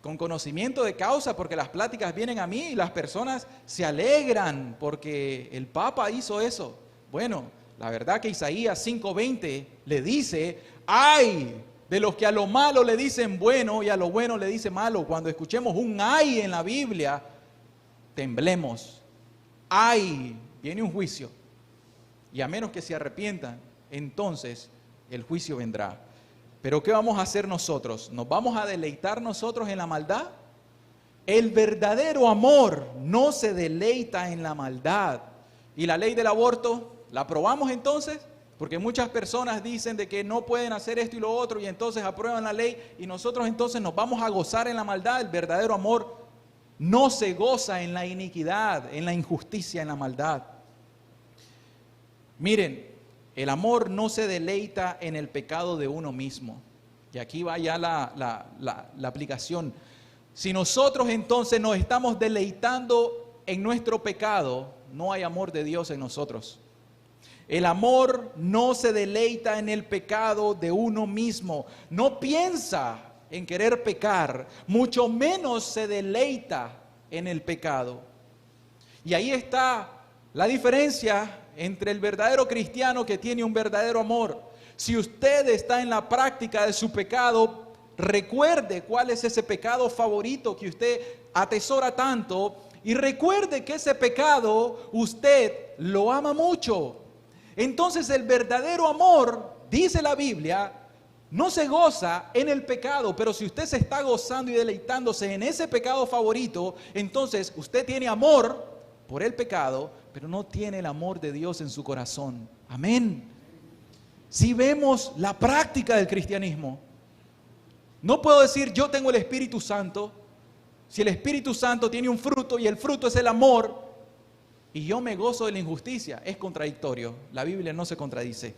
con conocimiento de causa, porque las pláticas vienen a mí y las personas se alegran porque el Papa hizo eso. Bueno, la verdad que Isaías 5:20 le dice, ay de los que a lo malo le dicen bueno y a lo bueno le dice malo. Cuando escuchemos un ay en la Biblia, temblemos. Ay, viene un juicio. Y a menos que se arrepientan, entonces el juicio vendrá. Pero ¿qué vamos a hacer nosotros? ¿Nos vamos a deleitar nosotros en la maldad? El verdadero amor no se deleita en la maldad. ¿Y la ley del aborto? ¿La aprobamos entonces? Porque muchas personas dicen de que no pueden hacer esto y lo otro y entonces aprueban la ley y nosotros entonces nos vamos a gozar en la maldad. El verdadero amor no se goza en la iniquidad, en la injusticia, en la maldad. Miren, el amor no se deleita en el pecado de uno mismo. Y aquí va ya la aplicación. Si nosotros entonces nos estamos deleitando en nuestro pecado, no hay amor de Dios en nosotros. El amor no se deleita en el pecado de uno mismo. No piensa en querer pecar, mucho menos se deleita en el pecado. Y ahí está la diferencia entre el verdadero cristiano que tiene un verdadero amor. Si usted está en la práctica de su pecado, recuerde cuál es ese pecado favorito que usted atesora tanto y recuerde que ese pecado usted lo ama mucho. Entonces el verdadero amor, dice la Biblia, no se goza en el pecado, pero si usted se está gozando y deleitándose en ese pecado favorito, entonces usted tiene amor por el pecado, pero no tiene el amor de Dios en su corazón. Amén. Si vemos la práctica del cristianismo, no puedo decir yo tengo el Espíritu Santo, si el Espíritu Santo tiene un fruto y el fruto es el amor, y yo me gozo de la injusticia, es contradictorio. La Biblia no se contradice.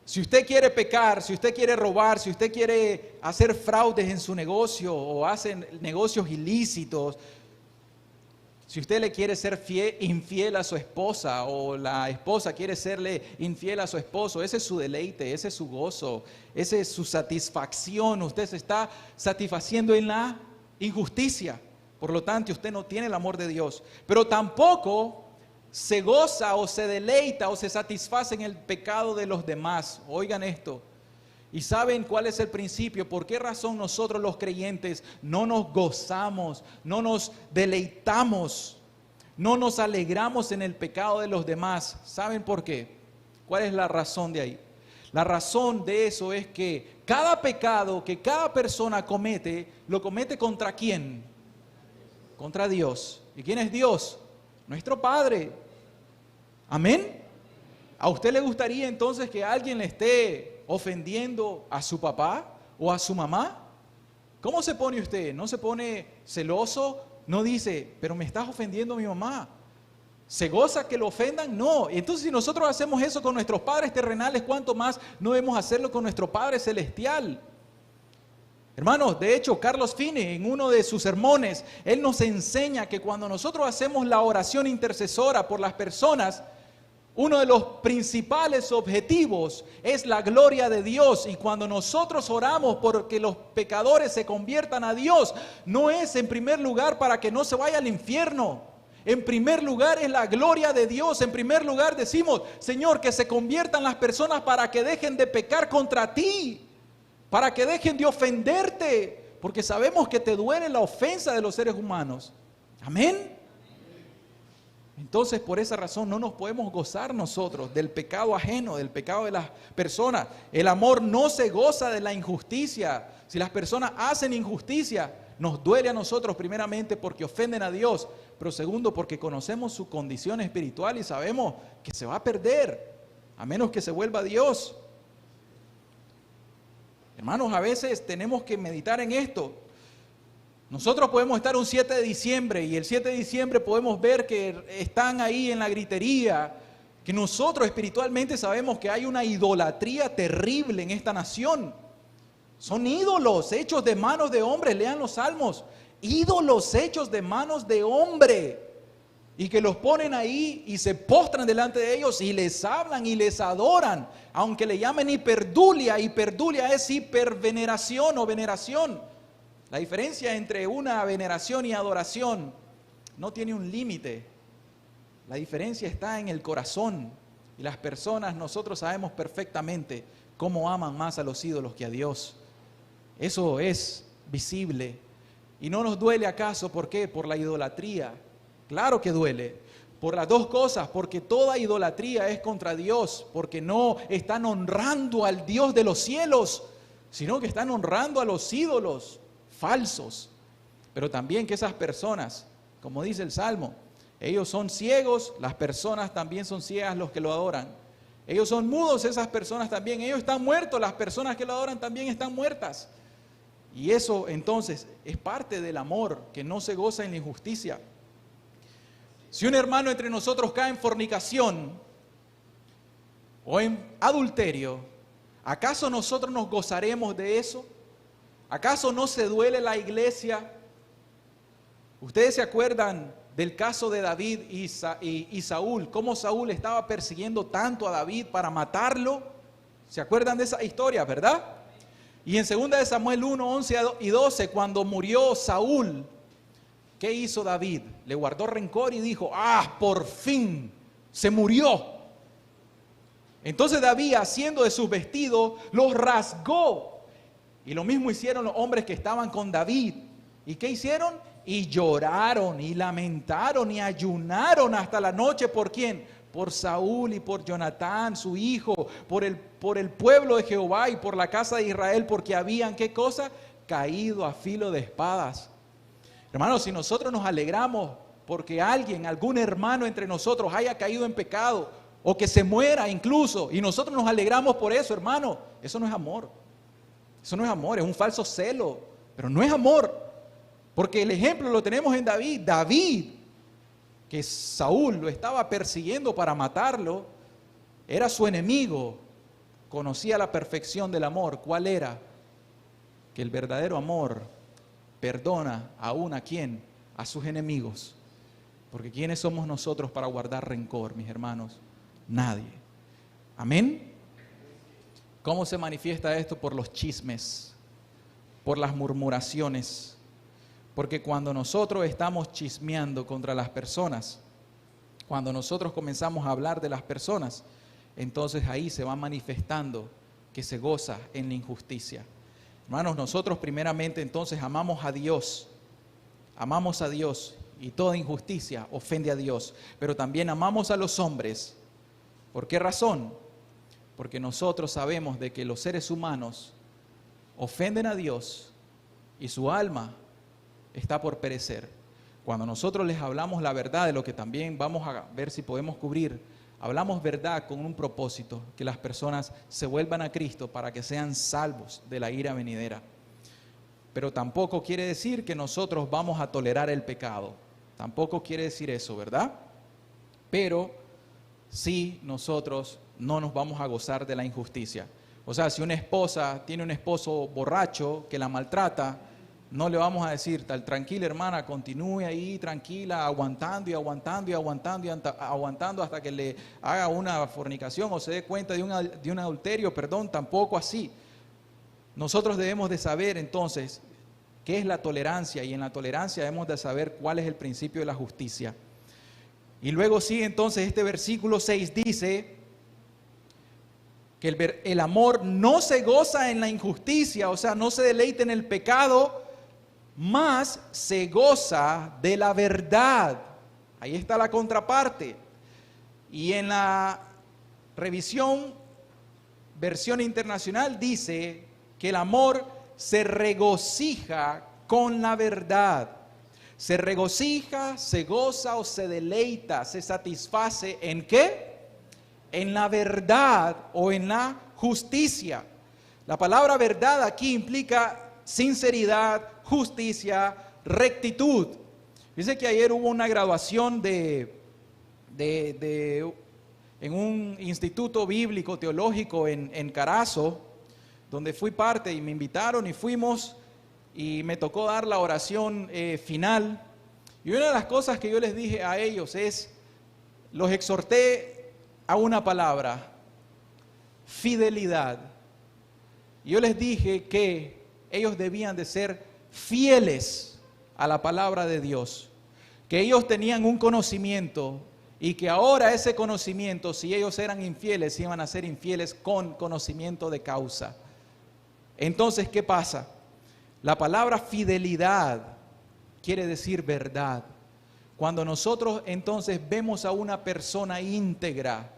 Si usted quiere pecar, si usted quiere robar, si usted quiere hacer fraudes en su negocio o hace negocios ilícitos, si usted le quiere ser infiel a su esposa o la esposa quiere serle infiel a su esposo, ese es su deleite, ese es su gozo, esa es su satisfacción. Usted se está satisfaciendo en la injusticia. Por lo tanto, usted no tiene el amor de Dios. Pero tampoco se goza o se deleita o se satisface en el pecado de los demás. Oigan esto. ¿Y saben cuál es el principio? ¿Por qué razón nosotros los creyentes no nos gozamos, no nos deleitamos, no nos alegramos en el pecado de los demás? ¿Saben por qué? ¿Cuál es la razón de ahí? La razón de eso es que cada pecado que cada persona comete, lo comete ¿contra quién? Contra Dios. ¿Y quién es Dios? Nuestro Padre. Amén. ¿A usted le gustaría entonces que alguien le esté ofendiendo a su papá o a su mamá? ¿Cómo se pone usted? ¿No se pone celoso? ¿No dice, pero me estás ofendiendo a mi mamá? ¿Se goza que lo ofendan? No. Entonces, si nosotros hacemos eso con nuestros padres terrenales, ¿cuánto más no debemos hacerlo con nuestro Padre celestial? Hermanos, de hecho, Carlos Finney, en uno de sus sermones, él nos enseña que cuando nosotros hacemos la oración intercesora por las personas, uno de los principales objetivos es la gloria de Dios. Y cuando nosotros oramos porque los pecadores se conviertan a Dios, no es en primer lugar para que no se vaya al infierno. En primer lugar es la gloria de Dios. En primer lugar decimos, Señor, que se conviertan las personas para que dejen de pecar contra ti, para que dejen de ofenderte, porque sabemos que te duele la ofensa de los seres humanos. Amén. Entonces, por esa razón no nos podemos gozar nosotros del pecado ajeno, del pecado de las personas. El amor no se goza de la injusticia. Si las personas hacen injusticia, nos duele a nosotros primeramente porque ofenden a Dios, pero segundo porque conocemos su condición espiritual y sabemos que se va a perder, a menos que se vuelva a Dios. Hermanos, a veces tenemos que meditar en esto. Nosotros podemos estar un 7 de diciembre y el 7 de diciembre podemos ver que están ahí en la gritería, que nosotros espiritualmente sabemos que hay una idolatría terrible en esta nación. Son ídolos hechos de manos de hombres, lean los salmos, ídolos hechos de manos de hombre, y que los ponen ahí y se postran delante de ellos y les hablan y les adoran, aunque le llamen hiperdulia. Hiperdulia es hiperveneración o veneración. La diferencia entre una veneración y adoración no tiene un límite. La diferencia está en el corazón. Y las personas, nosotros sabemos perfectamente cómo aman más a los ídolos que a Dios. Eso es visible. ¿Y no nos duele acaso? ¿Por qué? Por la idolatría. Claro que duele. Por las dos cosas, porque toda idolatría es contra Dios, porque no están honrando al Dios de los cielos, sino que están honrando a los ídolos falsos. Pero también que esas personas, como dice el Salmo, ellos son ciegos, las personas también son ciegas los que lo adoran. Ellos son mudos, esas personas también. Ellos están muertos, las personas que lo adoran también están muertas. Y eso entonces es parte del amor que no se goza en la injusticia. Si un hermano entre nosotros cae en fornicación o en adulterio, ¿acaso nosotros nos gozaremos de eso? ¿Acaso no se duele la iglesia? ¿Ustedes se acuerdan del caso de David y Saúl? ¿Cómo Saúl estaba persiguiendo tanto a David para matarlo? ¿Se acuerdan de esa historia, verdad? Y en 2 de Samuel 1, 11 y 12, cuando murió Saúl, ¿qué hizo David? Le guardó rencor y dijo, por fin se murió. Entonces David, haciendo de sus vestidos, los rasgó. Y lo mismo hicieron los hombres que estaban con David. ¿Y qué hicieron? Y lloraron, y lamentaron, y ayunaron hasta la noche. ¿Por quién? Por Saúl y por Jonatán, su hijo, por el pueblo de Jehová y por la casa de Israel, porque habían, ¿qué cosa? Caído a filo de espadas. Hermanos, si nosotros nos alegramos porque algún hermano entre nosotros haya caído en pecado, o que se muera incluso, y nosotros nos alegramos por eso, hermano, eso no es amor. Eso no es amor, es un falso celo, pero no es amor, porque el ejemplo lo tenemos en David. David, que Saúl lo estaba persiguiendo para matarlo, era su enemigo, conocía la perfección del amor. ¿Cuál era? Que el verdadero amor perdona aún a quién, a sus enemigos, porque ¿quiénes somos nosotros para guardar rencor, mis hermanos? Nadie. Amén. ¿Cómo se manifiesta esto? Por los chismes, por las murmuraciones. Porque cuando nosotros estamos chismeando contra las personas, cuando nosotros comenzamos a hablar de las personas, entonces ahí se va manifestando que se goza en la injusticia. Hermanos, nosotros primeramente entonces amamos a Dios y toda injusticia ofende a Dios, pero también amamos a los hombres. ¿Por qué razón? Porque nosotros sabemos de que los seres humanos ofenden a Dios y su alma está por perecer. Cuando nosotros les hablamos la verdad, de lo que también vamos a ver si podemos cubrir, hablamos verdad con un propósito, que las personas se vuelvan a Cristo para que sean salvos de la ira venidera. Pero tampoco quiere decir que nosotros vamos a tolerar el pecado. Tampoco quiere decir eso, ¿verdad? Pero sí, nosotros no nos vamos a gozar de la injusticia. O sea, si una esposa tiene un esposo borracho que la maltrata, no le vamos a decir, tranquila hermana, continúe ahí tranquila, aguantando y aguantando y aguantando y aguantando hasta que le haga una fornicación o se dé cuenta de un adulterio, tampoco así. Nosotros debemos de saber entonces qué es la tolerancia, y en la tolerancia debemos de saber cuál es el principio de la justicia. Y luego sigue entonces este versículo 6, dice que el amor no se goza en la injusticia, o sea, no se deleita en el pecado, más se goza de la verdad. Ahí está la contraparte. Y en la revisión, versión internacional, dice que el amor se regocija con la verdad. Se regocija, se goza o se deleita, se satisface ¿en qué? En la verdad o en la justicia. La palabra verdad aquí implica sinceridad, justicia, rectitud. Dice que ayer hubo una graduación en un instituto bíblico teológico en Carazo, donde fui parte y me invitaron y fuimos y me tocó dar la oración final. Y una de las cosas que yo les dije a ellos los exhorté a una palabra: fidelidad. Y yo les dije que ellos debían de ser fieles a la palabra de Dios, que ellos tenían un conocimiento y que ahora ese conocimiento, si ellos eran infieles, iban a ser infieles con conocimiento de causa. Entonces, ¿qué pasa? La palabra fidelidad quiere decir verdad. Cuando nosotros entonces vemos a una persona íntegra,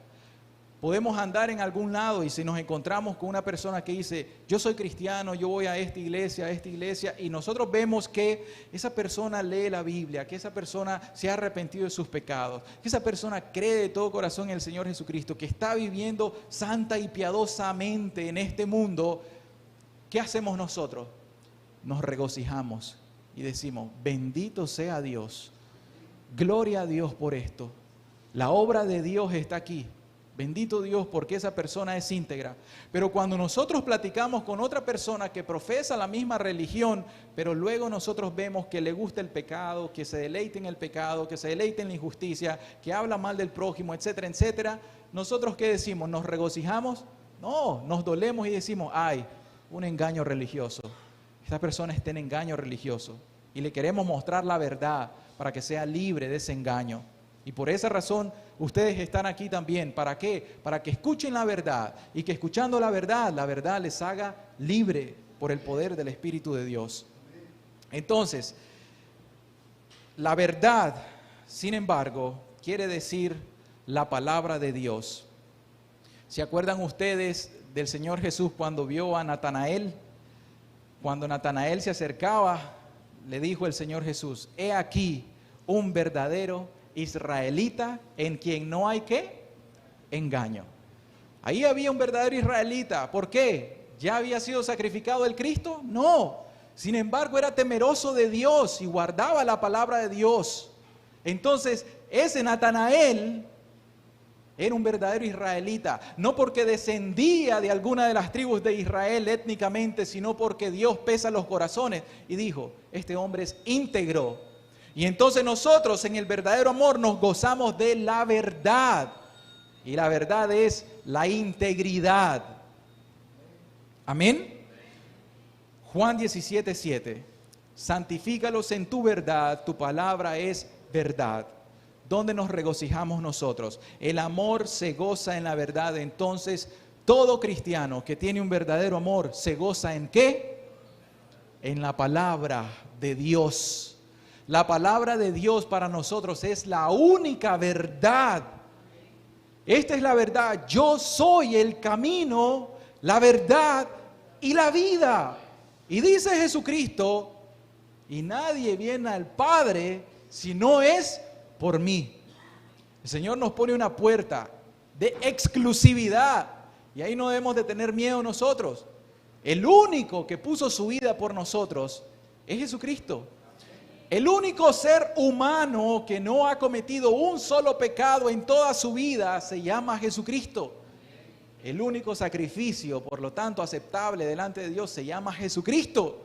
podemos andar en algún lado y si nos encontramos con una persona que dice, yo soy cristiano, yo voy a esta iglesia, y nosotros vemos que esa persona lee la Biblia, que esa persona se ha arrepentido de sus pecados, que esa persona cree de todo corazón en el Señor Jesucristo, que está viviendo santa y piadosamente en este mundo, ¿qué hacemos nosotros? Nos regocijamos y decimos, bendito sea Dios, gloria a Dios por esto, la obra de Dios está aquí. Bendito Dios porque esa persona es íntegra. Pero cuando nosotros platicamos con otra persona que profesa la misma religión, pero luego nosotros vemos que le gusta el pecado, que se deleita en el pecado, que se deleita en la injusticia, que habla mal del prójimo, etcétera, etcétera, nosotros ¿qué decimos? ¿Nos regocijamos? No, nos dolemos y decimos, ay, un engaño religioso. Esta persona está en engaño religioso y le queremos mostrar la verdad para que sea libre de ese engaño. Y por esa razón ustedes están aquí también. ¿Para qué? Para que escuchen la verdad y que escuchando la verdad les haga libre por el poder del Espíritu de Dios. Entonces, la verdad, sin embargo, quiere decir la palabra de Dios. ¿Se acuerdan ustedes del Señor Jesús cuando vio a Natanael? Cuando Natanael se acercaba, le dijo el Señor Jesús, he aquí un verdadero israelita en quien no hay ¿qué? Engaño. Ahí había un verdadero israelita. ¿Por qué? ¿Ya había sido sacrificado el Cristo? No. Sin embargo, era temeroso de Dios y guardaba la palabra de Dios. Entonces, ese Natanael era un verdadero israelita. No porque descendía de alguna de las tribus de Israel étnicamente, sino porque Dios pesa los corazones y dijo, este hombre es íntegro. Y entonces nosotros en el verdadero amor nos gozamos de la verdad. Y la verdad es la integridad. Amén. Juan 17:7. Santifícalos en tu verdad, tu palabra es verdad. ¿Dónde nos regocijamos nosotros? El amor se goza en la verdad. Entonces, todo cristiano que tiene un verdadero amor se goza ¿en qué? En la palabra de Dios. La palabra de Dios para nosotros es la única verdad. Esta es la verdad. Yo soy el camino, la verdad y la vida. Y dice Jesucristo, y nadie viene al Padre si no es por mí. El Señor nos pone una puerta de exclusividad y ahí no debemos de tener miedo nosotros. El único que puso su vida por nosotros es Jesucristo. El único ser humano que no ha cometido un solo pecado en toda su vida se llama Jesucristo. El único sacrificio, por lo tanto, aceptable delante de Dios se llama Jesucristo.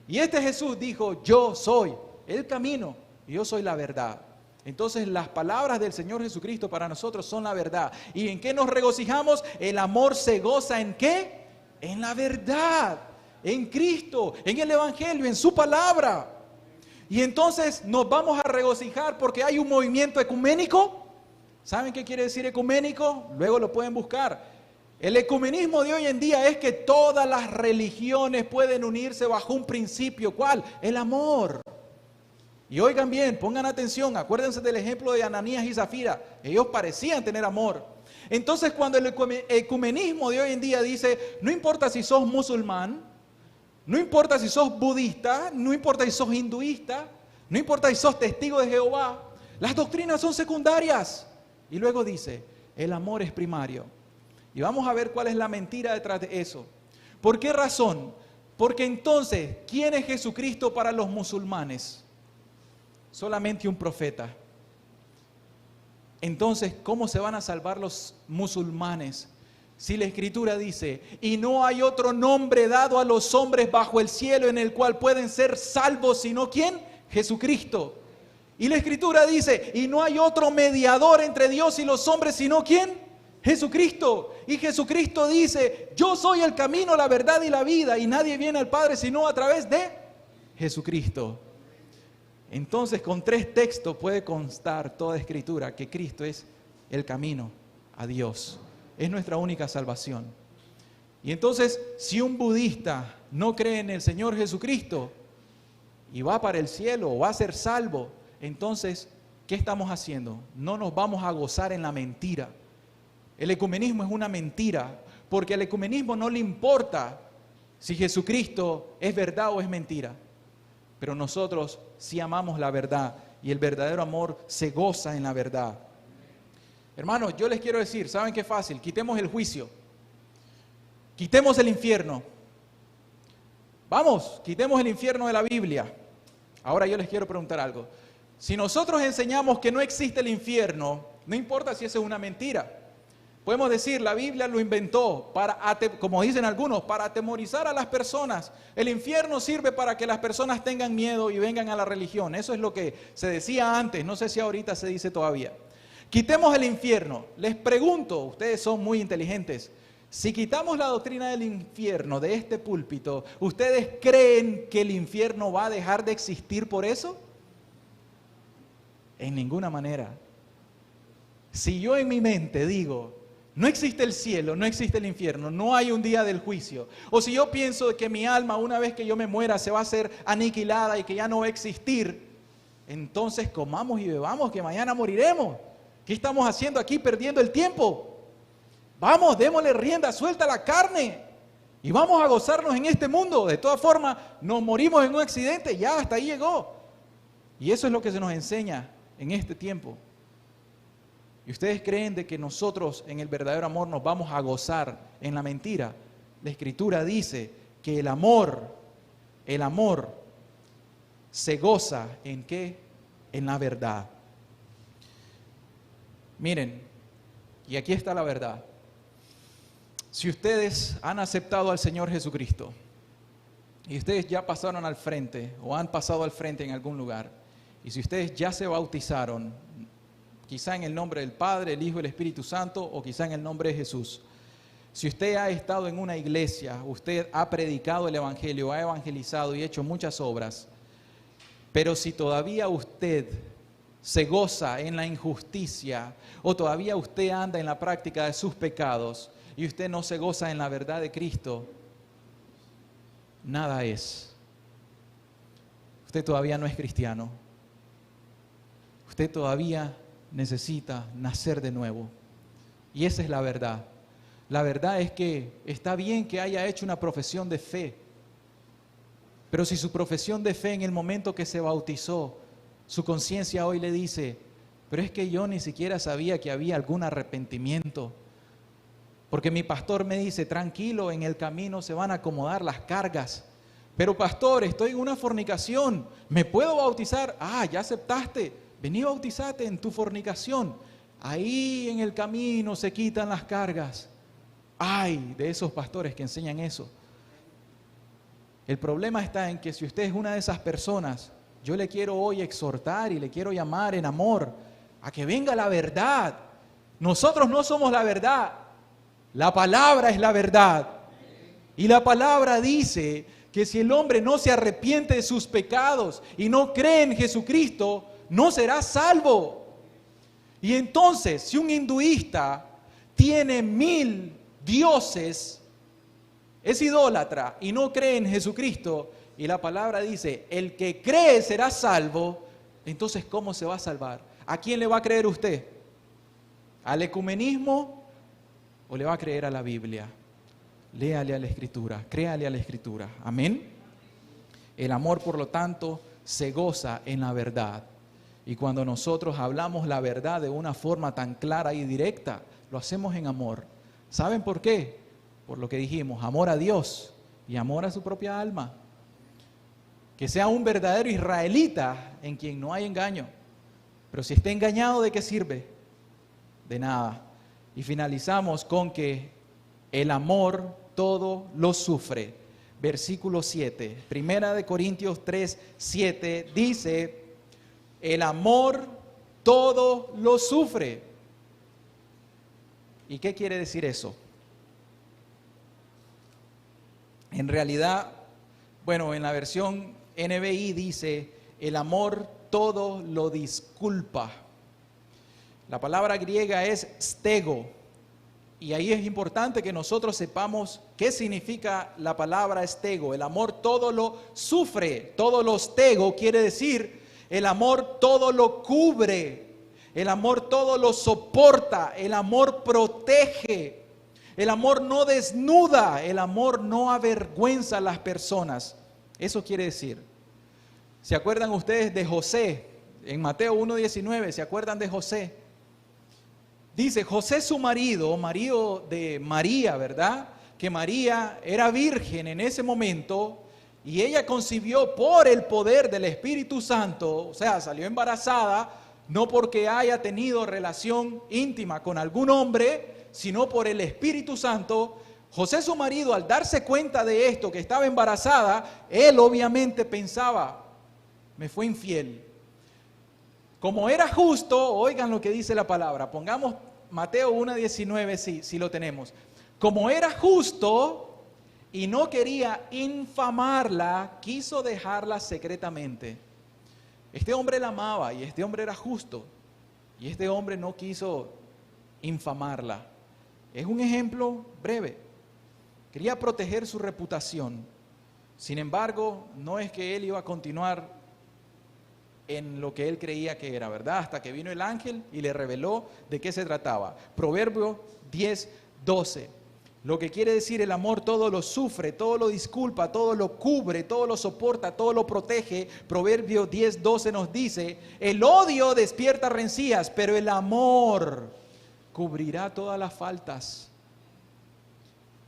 Y este Jesús dijo, yo soy el camino y yo soy la verdad. Entonces las palabras del Señor Jesucristo para nosotros son la verdad. ¿Y en qué nos regocijamos? El amor se goza ¿en qué? En la verdad, en Cristo, en el Evangelio, en su palabra. Y entonces nos vamos a regocijar porque hay un movimiento ecuménico. ¿Saben qué quiere decir ecuménico? Luego lo pueden buscar. El ecumenismo de hoy en día es que todas las religiones pueden unirse bajo un principio. ¿Cuál? El amor. Y oigan bien, pongan atención, acuérdense del ejemplo de Ananías y Zafira. Ellos parecían tener amor. Entonces cuando el ecumenismo de hoy en día dice, no importa si sos musulmán, no importa si sos budista, no importa si sos hinduista, no importa si sos testigo de Jehová, las doctrinas son secundarias. Y luego dice, el amor es primario. Y vamos a ver cuál es la mentira detrás de eso. ¿Por qué razón? Porque entonces, ¿quién es Jesucristo para los musulmanes? Solamente un profeta. Entonces, ¿cómo se van a salvar los musulmanes? Si la Escritura dice, y no hay otro nombre dado a los hombres bajo el cielo en el cual pueden ser salvos, sino ¿quién? Jesucristo. Y la Escritura dice, y no hay otro mediador entre Dios y los hombres, sino ¿quién? Jesucristo. Y Jesucristo dice, yo soy el camino, la verdad y la vida, y nadie viene al Padre sino a través de Jesucristo. Entonces, con 3 textos puede constar toda Escritura que Cristo es el camino a Dios. Es nuestra única salvación. Y entonces, si un budista no cree en el Señor Jesucristo y va para el cielo o va a ser salvo, entonces, ¿qué estamos haciendo? No nos vamos a gozar en la mentira. El ecumenismo es una mentira, porque al ecumenismo no le importa si Jesucristo es verdad o es mentira. Pero nosotros sí amamos la verdad y el verdadero amor se goza en la verdad. Hermanos, yo les quiero decir, ¿saben qué fácil? Quitemos el juicio, quitemos el infierno. Vamos, quitemos el infierno de la Biblia. Ahora yo les quiero preguntar algo. Si nosotros enseñamos que no existe el infierno, no importa si eso es una mentira. Podemos decir, la Biblia lo inventó para, como dicen algunos, para atemorizar a las personas. El infierno sirve para que las personas tengan miedo y vengan a la religión. Eso es lo que se decía antes, no sé si ahorita se dice todavía. Quitemos el infierno. Les pregunto, ustedes son muy inteligentes, si quitamos la doctrina del infierno de este púlpito, ¿ustedes creen que el infierno va a dejar de existir por eso? En ninguna manera. Si yo en mi mente digo, no existe el cielo, no existe el infierno, no hay un día del juicio. O si yo pienso que mi alma, una vez que yo me muera, se va a ser aniquilada y que ya no va a existir, entonces comamos y bebamos, que mañana moriremos. ¿Qué estamos haciendo aquí perdiendo el tiempo? Vamos, démosle rienda, suelta la carne y vamos a gozarnos en este mundo. De todas formas, nos morimos en un accidente, ya hasta ahí llegó. Y eso es lo que se nos enseña en este tiempo. ¿Y ustedes creen de que nosotros en el verdadero amor nos vamos a gozar en la mentira? La Escritura dice que el amor se goza ¿en qué? En la verdad. Miren, y aquí está la verdad. Si ustedes han aceptado al Señor Jesucristo y ustedes ya pasaron al frente o han pasado al frente en algún lugar, y si ustedes ya se bautizaron, quizá en el nombre del Padre, el Hijo y el Espíritu Santo, o quizá en el nombre de Jesús. Si usted ha estado en una iglesia, usted ha predicado el Evangelio, ha evangelizado y hecho muchas obras, pero si todavía usted se goza en la injusticia, o todavía usted anda en la práctica de sus pecados, y usted no se goza en la verdad de Cristo, nada es. Usted todavía no es cristiano. Usted todavía necesita nacer de nuevo. Y esa es la verdad. La verdad es que está bien que haya hecho una profesión de fe, Pero si su profesión de fe en el momento que se bautizó, su conciencia hoy le dice, pero es que yo ni siquiera sabía que había algún arrepentimiento. Porque mi pastor me dice, tranquilo, en el camino se van a acomodar las cargas. Pero pastor, estoy en una fornicación, ¿me puedo bautizar? Ah, ya aceptaste, vení bautizate en tu fornicación. Ahí en el camino se quitan las cargas. Ay, de esos pastores que enseñan eso. El problema está en que si usted es una de esas personas, yo le quiero hoy exhortar y le quiero llamar en amor a que venga la verdad. Nosotros no somos la verdad. La palabra es la verdad. Y la palabra dice que si el hombre no se arrepiente de sus pecados y no cree en Jesucristo, no será salvo. Y entonces, si un hinduista tiene 1000 dioses, es idólatra y no cree en Jesucristo, y la palabra dice, el que cree será salvo, entonces ¿cómo se va a salvar? ¿A quién le va a creer usted? ¿Al ecumenismo? ¿O le va a creer a la Biblia? Léale a la Escritura, créale a la Escritura. Amén. El amor, por lo tanto, se goza en la verdad. Y cuando nosotros hablamos la verdad de una forma tan clara y directa, lo hacemos en amor. ¿Saben por qué? Por lo que dijimos, amor a Dios y amor a su propia alma. Que sea un verdadero israelita en quien no hay engaño. Pero si está engañado, ¿de qué sirve? De nada. Y finalizamos con que el amor todo lo sufre. Versículo 7, Primera de Corintios 3, 7 dice, el amor todo lo sufre. ¿Y qué quiere decir eso? En realidad, bueno, en la versión NBI dice, el amor todo lo disculpa. La palabra griega es stego, y ahí es importante que nosotros sepamos qué significa la palabra stego. El amor todo lo sufre, todo lo stego quiere decir, el amor todo lo cubre, el amor todo lo soporta, el amor protege, el amor no desnuda, el amor no avergüenza a las personas. Eso quiere decir. ¿Se acuerdan ustedes de José? En Mateo 1:19, ¿se acuerdan de José? Dice, José su marido, marido de María, ¿verdad? Que María era virgen en ese momento y ella concibió por el poder del Espíritu Santo, o sea, salió embarazada, no porque haya tenido relación íntima con algún hombre, sino por el Espíritu Santo. José su marido, al darse cuenta de esto, que estaba embarazada, él obviamente pensaba, me fue infiel. Como era justo, oigan lo que dice la palabra, pongamos Mateo 1:19, si lo tenemos. Como era justo y no quería infamarla, quiso dejarla secretamente. Este hombre la amaba y este hombre era justo y este hombre no quiso infamarla. Es un ejemplo breve. Quería proteger su reputación. Sin embargo, no es que él iba a continuar en lo que él creía que era, ¿verdad? Hasta que vino el ángel y le reveló de qué se trataba. Proverbio 10:12. Lo que quiere decir el amor todo lo sufre, todo lo disculpa, todo lo cubre, todo lo soporta, todo lo protege. Proverbio 10:12 nos dice, el odio despierta rencillas, pero el amor cubrirá todas las faltas.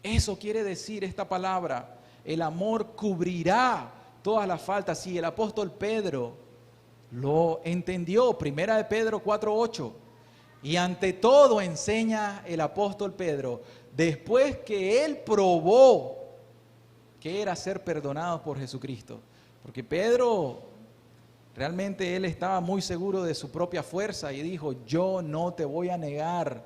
Eso quiere decir esta palabra, el amor cubrirá todas las faltas. Y el apóstol Pedro lo entendió, Primera de Pedro 4:8. Y ante todo enseña el apóstol Pedro, después que él probó que era ser perdonado por Jesucristo. Porque Pedro, realmente él estaba muy seguro de su propia fuerza y dijo, yo no te voy a negar.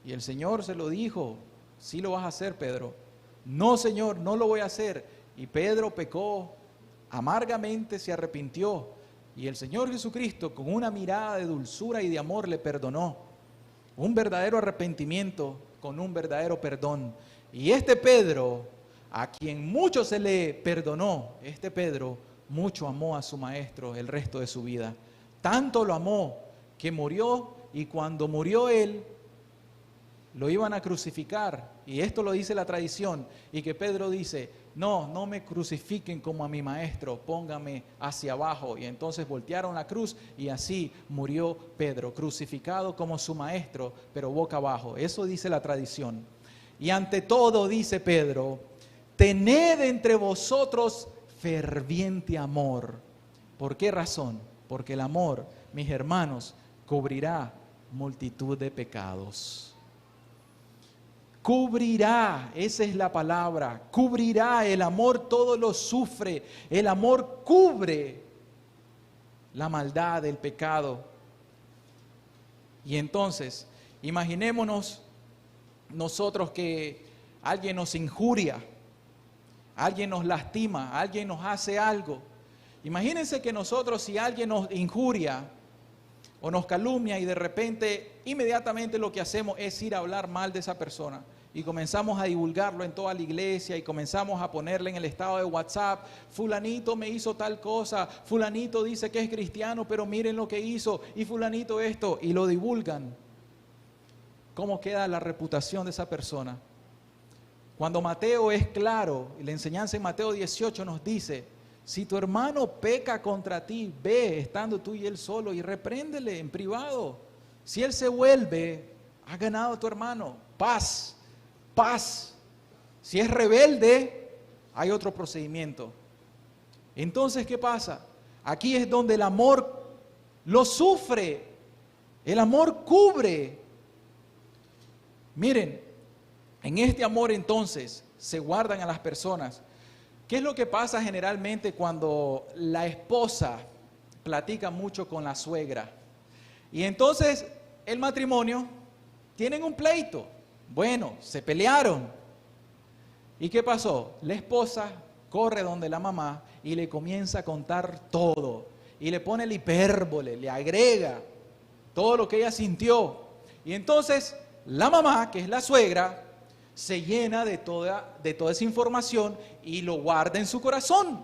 Y el Señor se lo dijo, sí lo vas a hacer, Pedro. No, Señor, no lo voy a hacer. Y Pedro pecó, amargamente se arrepintió y el Señor Jesucristo con una mirada de dulzura y de amor le perdonó. Un verdadero arrepentimiento con un verdadero perdón. Y este Pedro, a quien mucho se le perdonó, este Pedro mucho amó a su maestro el resto de su vida. Tanto lo amó que murió, y cuando murió él, lo iban a crucificar. Y esto lo dice la tradición, y que Pedro dice, no me crucifiquen como a mi maestro, póngame hacia abajo. Y entonces voltearon la cruz y así murió Pedro, crucificado como su maestro, pero boca abajo. Eso dice la tradición. Y ante todo, dice Pedro, tened entre vosotros ferviente amor. ¿Por qué razón? Porque el amor, mis hermanos, cubrirá multitud de pecados. Cubrirá, esa es la palabra, cubrirá, el amor todo lo sufre, el amor cubre la maldad, el pecado. Y entonces, imaginémonos nosotros que alguien nos injuria, alguien nos lastima, alguien nos hace algo. Imagínense que nosotros, si alguien nos injuria o nos calumnia y de repente inmediatamente lo que hacemos es ir a hablar mal de esa persona y comenzamos a divulgarlo en toda la iglesia y comenzamos a ponerle en el estado de WhatsApp, fulanito me hizo tal cosa, fulanito dice que es cristiano pero miren lo que hizo y fulanito esto, y lo divulgan. ¿Cómo queda la reputación de esa persona? Cuando Mateo es claro, y la enseñanza en Mateo 18 nos dice, si tu hermano peca contra ti, ve estando tú y él solo y repréndele en privado. Si él se vuelve, has ganado a tu hermano. Paz, paz. Si es rebelde, hay otro procedimiento. Entonces, ¿qué pasa? Aquí es donde el amor lo sufre. El amor cubre. Miren, en este amor entonces se guardan a las personas. ¿Qué es lo que pasa generalmente cuando la esposa platica mucho con la suegra? Y entonces el matrimonio tienen un pleito. Bueno, se pelearon. ¿Y qué pasó? La esposa corre donde la mamá y le comienza a contar todo. Y le pone el hipérbole, le agrega todo lo que ella sintió. Y entonces la mamá, que es la suegra, se llena de toda esa información y lo guarda en su corazón.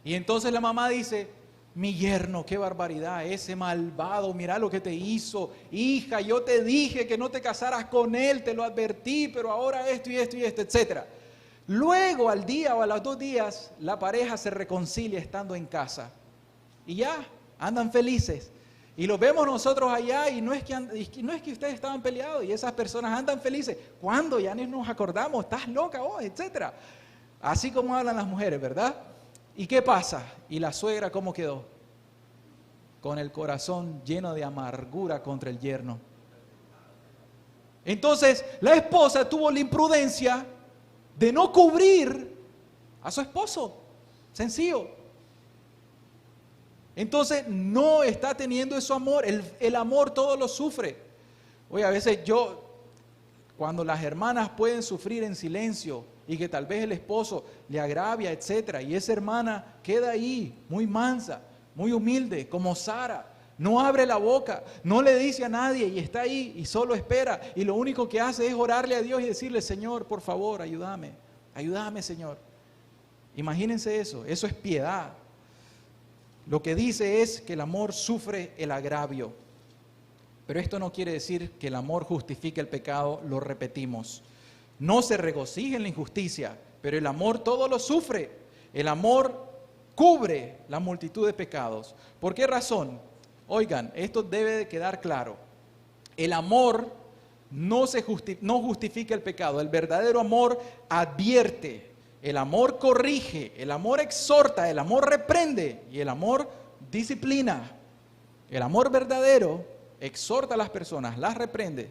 Y entonces la mamá dice, mi yerno, qué barbaridad, ese malvado, mira lo que te hizo. Hija, yo te dije que no te casaras con él, te lo advertí, pero ahora esto y esto y esto, etc. Luego al día o a los 2 días, la pareja se reconcilia estando en casa. Y ya, andan felices. Y los vemos nosotros allá y no es que ustedes estaban peleados y esas personas andan felices. ¿Cuándo? Ya ni nos acordamos, estás loca vos, etcétera. Así como hablan las mujeres, ¿verdad? ¿Y qué pasa? ¿Y la suegra cómo quedó? Con el corazón lleno de amargura contra el yerno. Entonces, la esposa tuvo la imprudencia de no cubrir a su esposo. Sencillo. Entonces no está teniendo ese amor, el amor todo lo sufre. Oye, a veces cuando las hermanas pueden sufrir en silencio y que tal vez el esposo le agravia, etcétera, y esa hermana queda ahí muy mansa, muy humilde, como Sara, no abre la boca, no le dice a nadie y está ahí y solo espera y lo único que hace es orarle a Dios y decirle, Señor, por favor, ayúdame, Señor. Imagínense eso es piedad. Lo que dice es que el amor sufre el agravio. Pero esto no quiere decir que el amor justifique el pecado, lo repetimos. No se regocija en la injusticia, pero el amor todo lo sufre. El amor cubre la multitud de pecados. ¿Por qué razón? Oigan, esto debe de quedar claro. El amor no justifica el pecado. El verdadero amor advierte. El amor corrige, el amor exhorta, el amor reprende y el amor disciplina. El amor verdadero exhorta a las personas, las reprende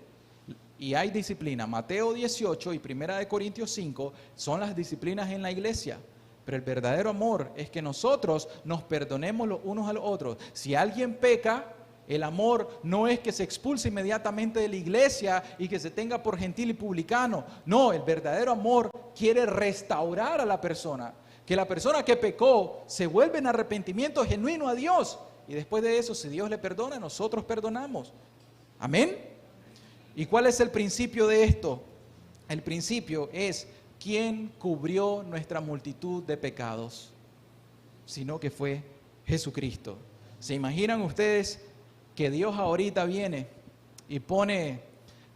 y hay disciplina. Mateo 18 y 1 Corintios 5 son las disciplinas en la iglesia. Pero el verdadero amor es que nosotros nos perdonemos los unos a los otros. Si alguien peca, el amor no es que se expulse inmediatamente de la iglesia y que se tenga por gentil y publicano. No, el verdadero amor quiere restaurar a la persona. Que la persona que pecó se vuelva en arrepentimiento genuino a Dios. Y después de eso, si Dios le perdona, nosotros perdonamos. Amén. ¿Y cuál es el principio de esto? El principio es, ¿quién cubrió nuestra multitud de pecados? Sino que fue Jesucristo. ¿Se imaginan ustedes que Dios ahorita viene y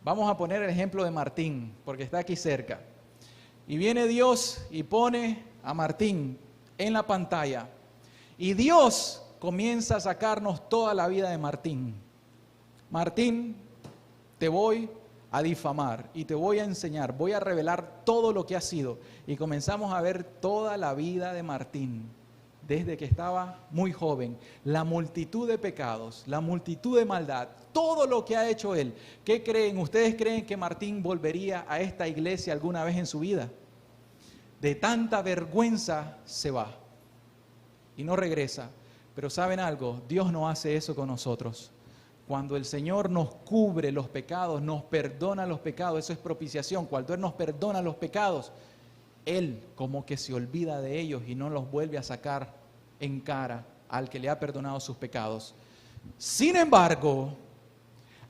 vamos a poner el ejemplo de Martín, porque está aquí cerca, Y viene Dios y pone a Martín en la pantalla. Y Dios comienza a sacarnos toda la vida de Martín. Martín, te voy a difamar y te voy a enseñar, voy a revelar todo lo que ha sido. Y comenzamos a ver toda la vida de Martín, desde que estaba muy joven, la multitud de pecados, la multitud de maldad, todo lo que ha hecho él. ¿Qué creen? ¿Ustedes creen que Martín volvería a esta iglesia alguna vez en su vida? De tanta vergüenza se va y no regresa. Pero ¿saben algo? Dios no hace eso con nosotros. Cuando el Señor nos cubre los pecados, nos perdona los pecados, eso es propiciación. Cuando Él nos perdona los pecados, Él como que se olvida de ellos y no los vuelve a sacar en cara al que le ha perdonado sus pecados. Sin embargo,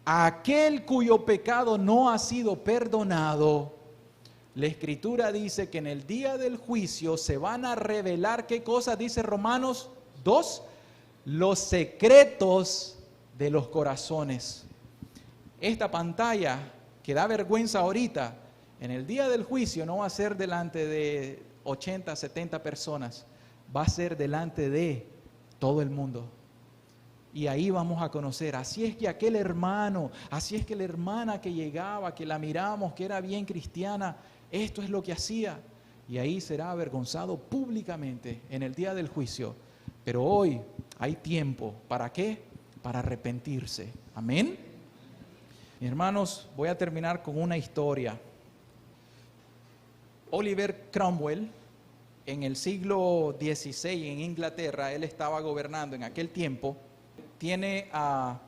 a aquel cuyo pecado no ha sido perdonado, la Escritura dice que en el día del juicio se van a revelar, ¿qué cosa dice Romanos 2? Los secretos de los corazones. Esta pantalla que da vergüenza ahorita, en el día del juicio no va a ser delante de 80, 70 personas, va a ser delante de todo el mundo. Y ahí vamos a conocer, así es que aquel hermano, así es que la hermana que llegaba, que la miramos, que era bien cristiana, esto es lo que hacía. Y ahí será avergonzado públicamente en el día del juicio. Pero hoy hay tiempo, ¿para qué? Para arrepentirse. Amén. Mis hermanos, voy a terminar con una historia. Oliver Cromwell, en el siglo XVI en Inglaterra, él estaba gobernando en aquel tiempo, tiene a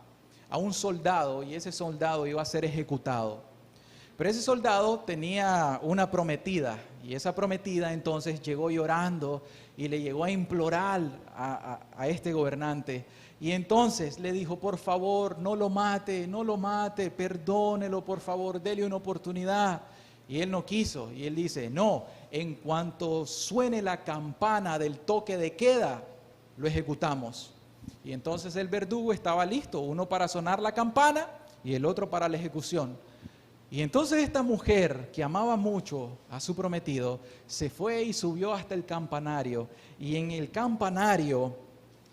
un soldado y ese soldado iba a ser ejecutado. Pero ese soldado tenía una prometida y esa prometida entonces llegó llorando y le llegó a implorar a este gobernante. Y entonces le dijo, por favor, no lo mate, perdónelo, por favor, dele una oportunidad. Y él no quiso, y él dice, no, en cuanto suene la campana del toque de queda, lo ejecutamos. Y entonces el verdugo estaba listo, uno para sonar la campana y el otro para la ejecución. Y entonces esta mujer, que amaba mucho a su prometido, se fue y subió hasta el campanario. Y en el campanario,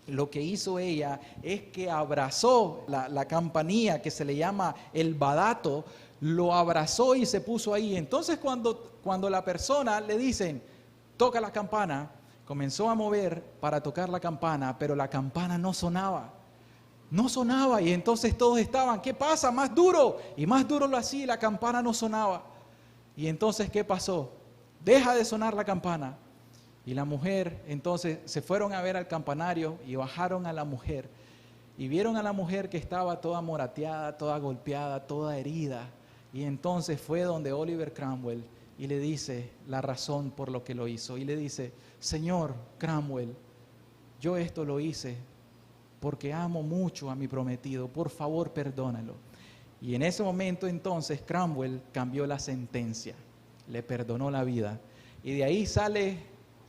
lo que hizo ella es que abrazó la campanilla que se le llama el badato, lo abrazó y se puso ahí. Entonces cuando la persona le dicen, toca la campana, comenzó a mover para tocar la campana, pero la campana no sonaba. No sonaba y entonces todos estaban, ¿qué pasa? Más duro. Y más duro lo hacía y la campana no sonaba. Y entonces, ¿qué pasó? Deja de sonar la campana. Y la mujer, entonces, se fueron a ver al campanario y bajaron a la mujer. Y vieron a la mujer que estaba toda morateada, toda golpeada, toda herida. Y entonces fue donde Oliver Cromwell y le dice la razón por lo que lo hizo. Y le dice, Señor Cromwell, yo esto lo hice porque amo mucho a mi prometido, por favor perdónalo. Y en ese momento entonces Cromwell cambió la sentencia, le perdonó la vida. Y de ahí sale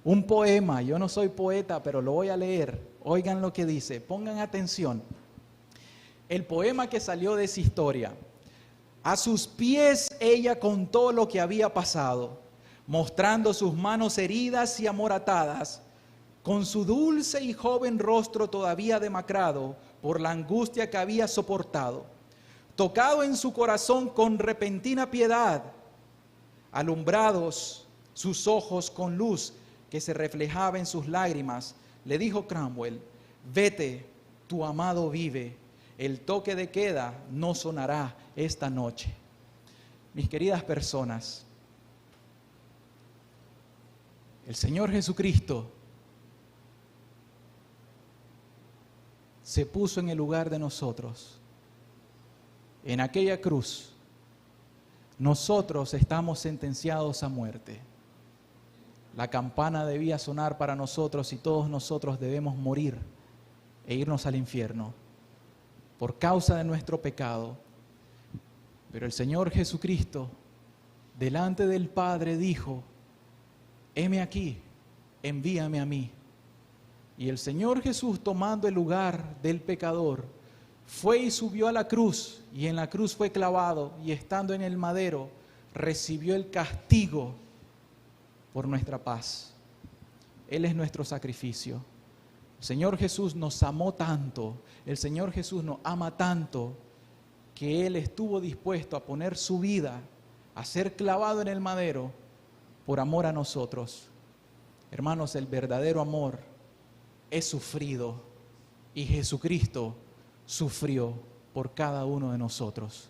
un poema, yo no soy poeta, pero lo voy a leer, oigan lo que dice, pongan atención. El poema que salió de esa historia: a sus pies ella contó lo que había pasado, mostrando sus manos heridas y amoratadas, con su dulce y joven rostro todavía demacrado por la angustia que había soportado. Tocado en su corazón con repentina piedad, alumbrados sus ojos con luz que se reflejaba en sus lágrimas, le dijo Cromwell, vete, tu amado vive, el toque de queda no sonará esta noche. Mis queridas personas, el Señor Jesucristo se puso en el lugar de nosotros. En aquella cruz, nosotros estamos sentenciados a muerte. La campana debía sonar para nosotros y todos nosotros debemos morir e irnos al infierno por causa de nuestro pecado. Pero el Señor Jesucristo, delante del Padre, dijo, heme aquí, envíame a mí. Y el Señor Jesús, tomando el lugar del pecador, fue y subió a la cruz, y en la cruz fue clavado, y estando en el madero, recibió el castigo por nuestra paz. Él es nuestro sacrificio. El Señor Jesús nos amó tanto, el Señor Jesús nos ama tanto, que Él estuvo dispuesto a poner su vida, a ser clavado en el madero, por amor a nosotros. Hermanos, el verdadero amor es sufrido, y Jesucristo sufrió por cada uno de nosotros.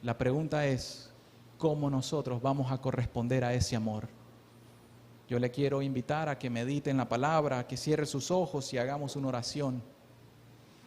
La pregunta es, ¿cómo nosotros vamos a corresponder a ese amor? Yo le quiero invitar a que medite en la palabra, a que cierre sus ojos y hagamos una oración.